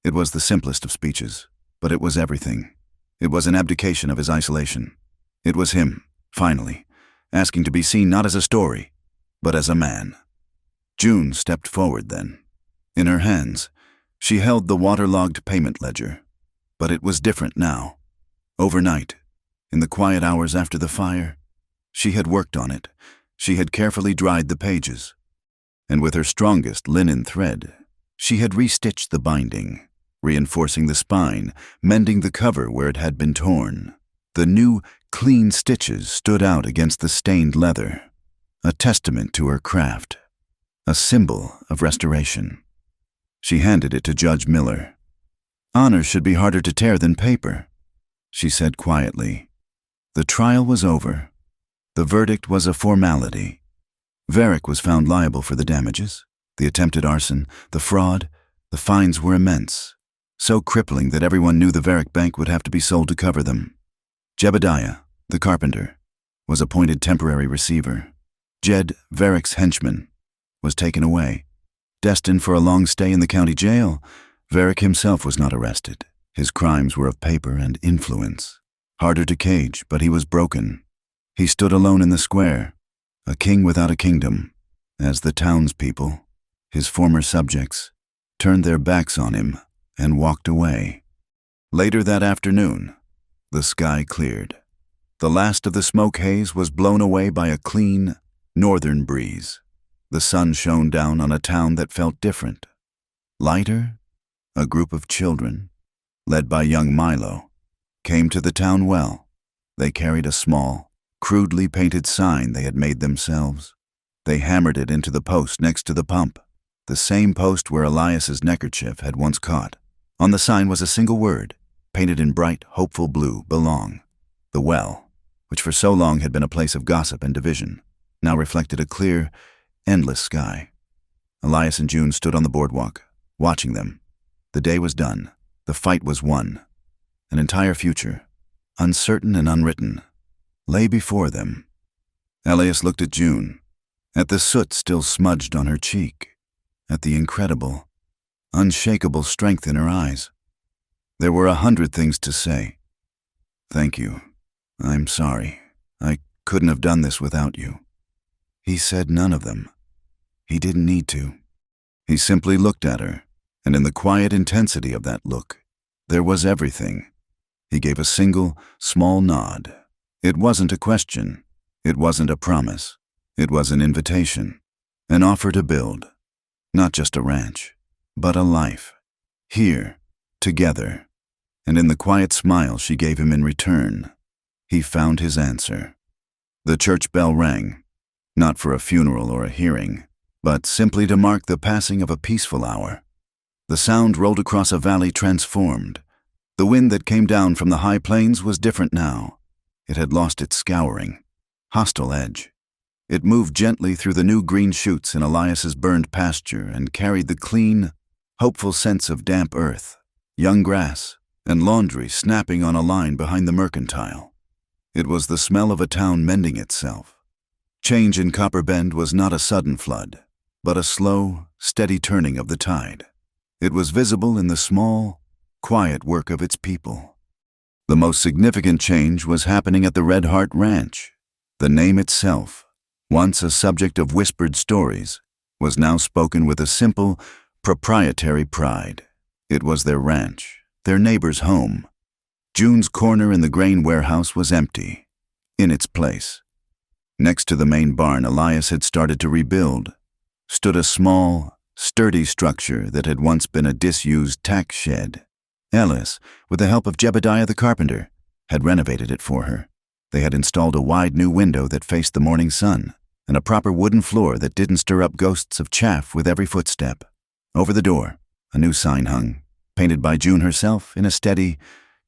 It was the simplest of speeches, but it was everything. It was an abdication of his isolation. It was him, finally, asking to be seen not as a story, but as a man. June stepped forward then. In her hands, she held the waterlogged payment ledger. But it was different now. Overnight, in the quiet hours after the fire, she had worked on it. She had carefully dried the pages. And with her strongest linen thread, she had restitched the binding, reinforcing the spine, mending the cover where it had been torn. The new, clean stitches stood out against the stained leather, a testament to her craft, a symbol of restoration. She handed it to Judge Miller. "Honor should be harder to tear than paper," she said quietly. The trial was over. The verdict was a formality. Varick was found liable for the damages, the attempted arson, the fraud. The fines were immense, so crippling that everyone knew the Varick Bank would have to be sold to cover them. Jebediah, the carpenter, was appointed temporary receiver. Jed, Varick's henchman, was taken away. Destined for a long stay in the county jail, Varick himself was not arrested. His crimes were of paper and influence. Harder to cage, but he was broken. He stood alone in the square, a king without a kingdom, as the townspeople, his former subjects, turned their backs on him and walked away. Later that afternoon, the sky cleared. The last of the smoke haze was blown away by a clean, northern breeze. The sun shone down on a town that felt different. Lighter, a group of children, led by young Milo, came to the town well. They carried a small, crudely painted sign they had made themselves. They hammered it into the post next to the pump, the same post where Elias's neckerchief had once caught. On the sign was a single word, painted in bright, hopeful blue: belong. The well, which for so long had been a place of gossip and division, now reflected a clear, endless sky. Elias and June stood on the boardwalk, watching them. The day was done. The fight was won. An entire future, uncertain and unwritten, lay before them. Elias looked at June, at the soot still smudged on her cheek, at the incredible, unshakable strength in her eyes. There were 100 things to say. "Thank you. I'm sorry. I couldn't have done this without you." He said none of them. He didn't need to. He simply looked at her, and in the quiet intensity of that look, there was everything. He gave a single, small nod. It wasn't a question. It wasn't a promise. It was an invitation, an offer to build, not just a ranch, but a life. Here, together. And in the quiet smile she gave him in return, he found his answer. The church bell rang, not for a funeral or a hearing, but simply to mark the passing of a peaceful hour. The sound rolled across a valley transformed. The wind that came down from the high plains was different now. It had lost its scouring, hostile edge. It moved gently through the new green shoots in Elias's burned pasture and carried the clean, hopeful sense of damp earth, young grass, and laundry snapping on a line behind the mercantile. It was the smell of a town mending itself. Change in Copper Bend was not a sudden flood, but a slow, steady turning of the tide. It was visible in the small, quiet work of its people. The most significant change was happening at the Red Heart Ranch. The name itself, once a subject of whispered stories, was now spoken with a simple, proprietary pride. It was their ranch, their neighbor's home. June's corner in the grain warehouse was empty. In its place, next to the main barn Elias had started to rebuild, stood a small, sturdy structure that had once been a disused tack shed. Ellis, with the help of Jebediah the carpenter, had renovated it for her. They had installed a wide new window that faced the morning sun, and a proper wooden floor that didn't stir up ghosts of chaff with every footstep. Over the door, a new sign hung, painted by June herself in a steady,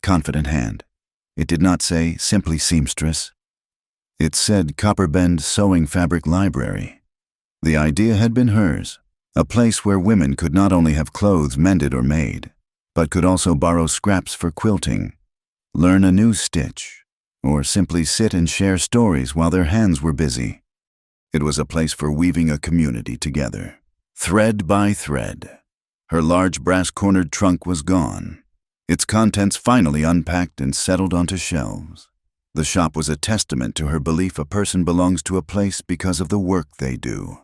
confident hand. It did not say simply seamstress. It said Copper Bend Sewing Fabric Library. The idea had been hers, a place where women could not only have clothes mended or made, but could also borrow scraps for quilting, learn a new stitch, or simply sit and share stories while their hands were busy. It was a place for weaving a community together, thread by thread. Her large brass-cornered trunk was gone, its contents finally unpacked and settled onto shelves. The shop was a testament to her belief a person belongs to a place because of the work they do.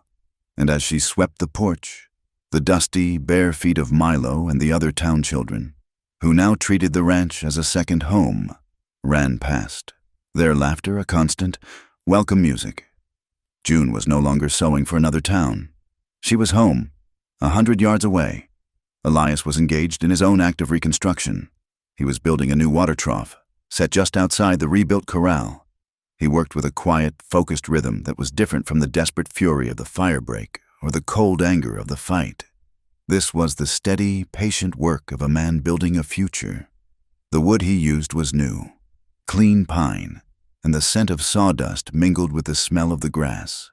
And as she swept the porch, the dusty, bare feet of Milo and the other town children, who now treated the ranch as a second home, ran past, their laughter a constant, welcome music. June was no longer sewing for another town. She was home, 100 yards away. Elias was engaged in his own act of reconstruction. He was building a new water trough, set just outside the rebuilt corral. He worked with a quiet, focused rhythm that was different from the desperate fury of the firebreak or the cold anger of the fight. This was the steady, patient work of a man building a future. The wood he used was new, clean pine, and the scent of sawdust mingled with the smell of the grass.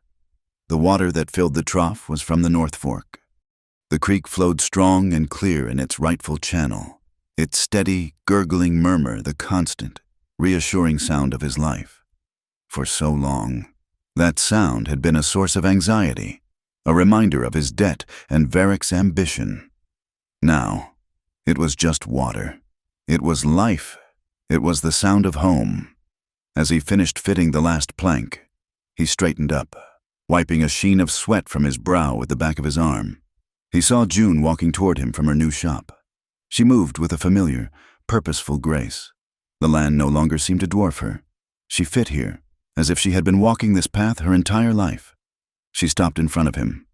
The water that filled the trough was from the North Fork. The creek flowed strong and clear in its rightful channel, its steady, gurgling murmur the constant, reassuring sound of his life. For so long, that sound had been a source of anxiety, a reminder of his debt and Varick's ambition. Now, it was just water. It was life. It was the sound of home. As he finished fitting the last plank, he straightened up, wiping a sheen of sweat from his brow with the back of his arm. He saw June walking toward him from her new shop. She moved with a familiar, purposeful grace. The land no longer seemed to dwarf her. She fit here, as if she had been walking this path her entire life. She stopped in front of him,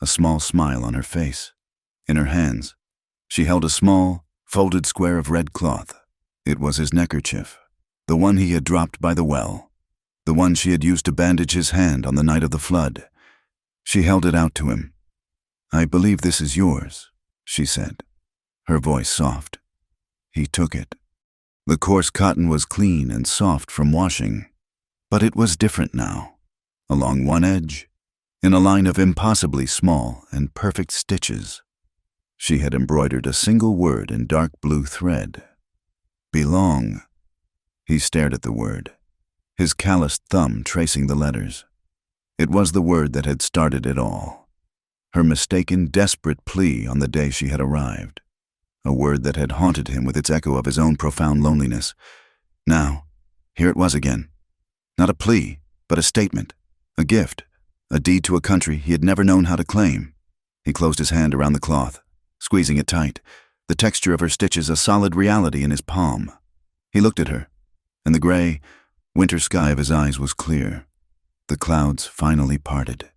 a small smile on her face. In her hands, she held a small, folded square of red cloth. It was his neckerchief, the one he had dropped by the well, the one she had used to bandage his hand on the night of the flood. She held it out to him. "I believe this is yours," she said, her voice soft. He took it. The coarse cotton was clean and soft from washing, but it was different now. Along one edge, in a line of impossibly small and perfect stitches, she had embroidered a single word in dark blue thread. Belong. He stared at the word, his calloused thumb tracing the letters. It was the word that had started it all. Her mistaken, desperate plea on the day she had arrived. A word that had haunted him with its echo of his own profound loneliness. Now, here it was again. Not a plea, but a statement, a gift, a deed to a country he had never known how to claim. He closed his hand around the cloth, squeezing it tight, the texture of her stitches a solid reality in his palm. He looked at her, and the gray, winter sky of his eyes was clear. The clouds finally parted.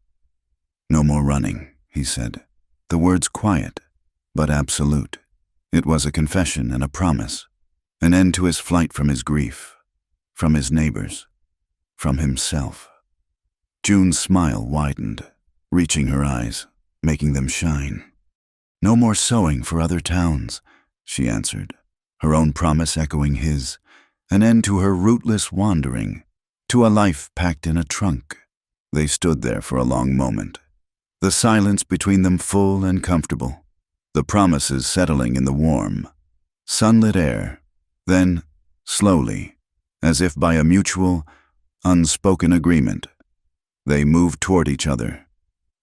"No more running," he said, the words quiet, but absolute. It was a confession and a promise, an end to his flight from his grief, from his neighbors, from himself. June's smile widened, reaching her eyes, making them shine. "No more sewing for other towns," she answered, her own promise echoing his, an end to her rootless wandering, to a life packed in a trunk. They stood there for a long moment, the silence between them full and comfortable, the promises settling in the warm, sunlit air. Then, slowly, as if by a mutual, unspoken agreement, they moved toward each other.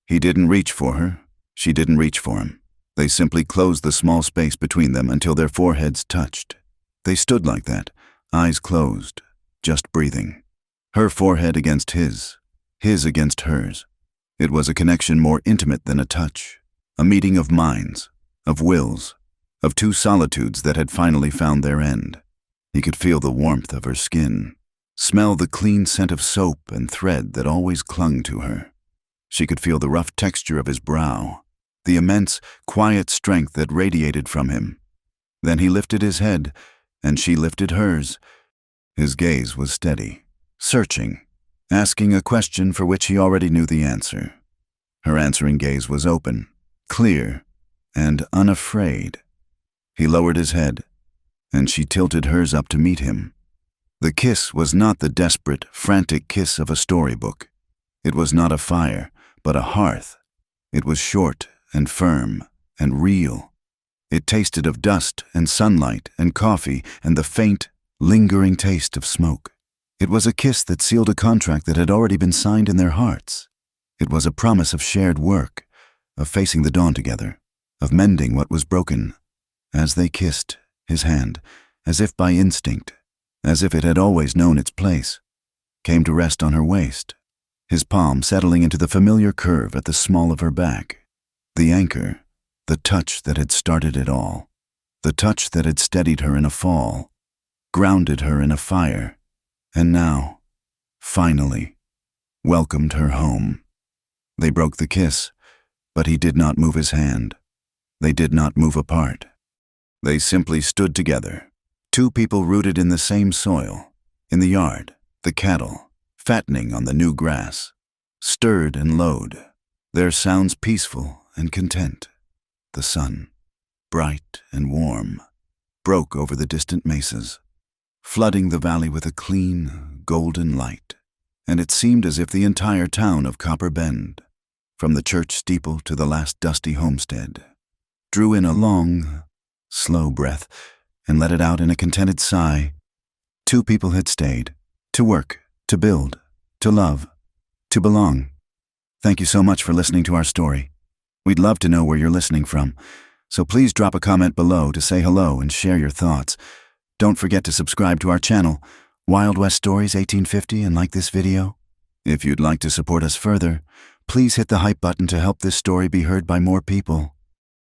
He didn't reach for her, she didn't reach for him. They simply closed the small space between them until their foreheads touched. They stood like that, eyes closed, just breathing. Her forehead against his against hers. It was a connection more intimate than a touch, a meeting of minds, of wills, of two solitudes that had finally found their end. He could feel the warmth of her skin, smell the clean scent of soap and thread that always clung to her. She could feel the rough texture of his brow, the immense, quiet strength that radiated from him. Then he lifted his head, and she lifted hers. His gaze was steady, searching, asking a question for which he already knew the answer. Her answering gaze was open, clear, and unafraid. He lowered his head, and she tilted hers up to meet him. The kiss was not the desperate, frantic kiss of a storybook. It was not a fire, but a hearth. It was short and firm and real. It tasted of dust and sunlight and coffee and the faint, lingering taste of smoke. It was a kiss that sealed a contract that had already been signed in their hearts. It was a promise of shared work, of facing the dawn together, of mending what was broken. As they kissed, his hand, as if by instinct, as if it had always known its place, came to rest on her waist, his palm settling into the familiar curve at the small of her back. The anchor, the touch that had started it all, the touch that had steadied her in a fall, grounded her in a fire, and now, finally, welcomed her home. They broke the kiss, but he did not move his hand. They did not move apart. They simply stood together, two people rooted in the same soil, in the yard, the cattle, fattening on the new grass, stirred and lowed, their sounds peaceful and content. The sun, bright and warm, broke over the distant mesas, flooding the valley with a clean, golden light, and it seemed as if the entire town of Copper Bend, from the church steeple to the last dusty homestead, drew in a long, slow breath and let it out in a contented sigh. Two people had stayed, to work, to build, to love, to belong. Thank you so much for listening to our story. We'd love to know where you're listening from, so please drop a comment below to say hello and share your thoughts. Don't forget to subscribe to our channel, Wild West Stories 1850, and like this video. If you'd like to support us further, please hit the hype button to help this story be heard by more people.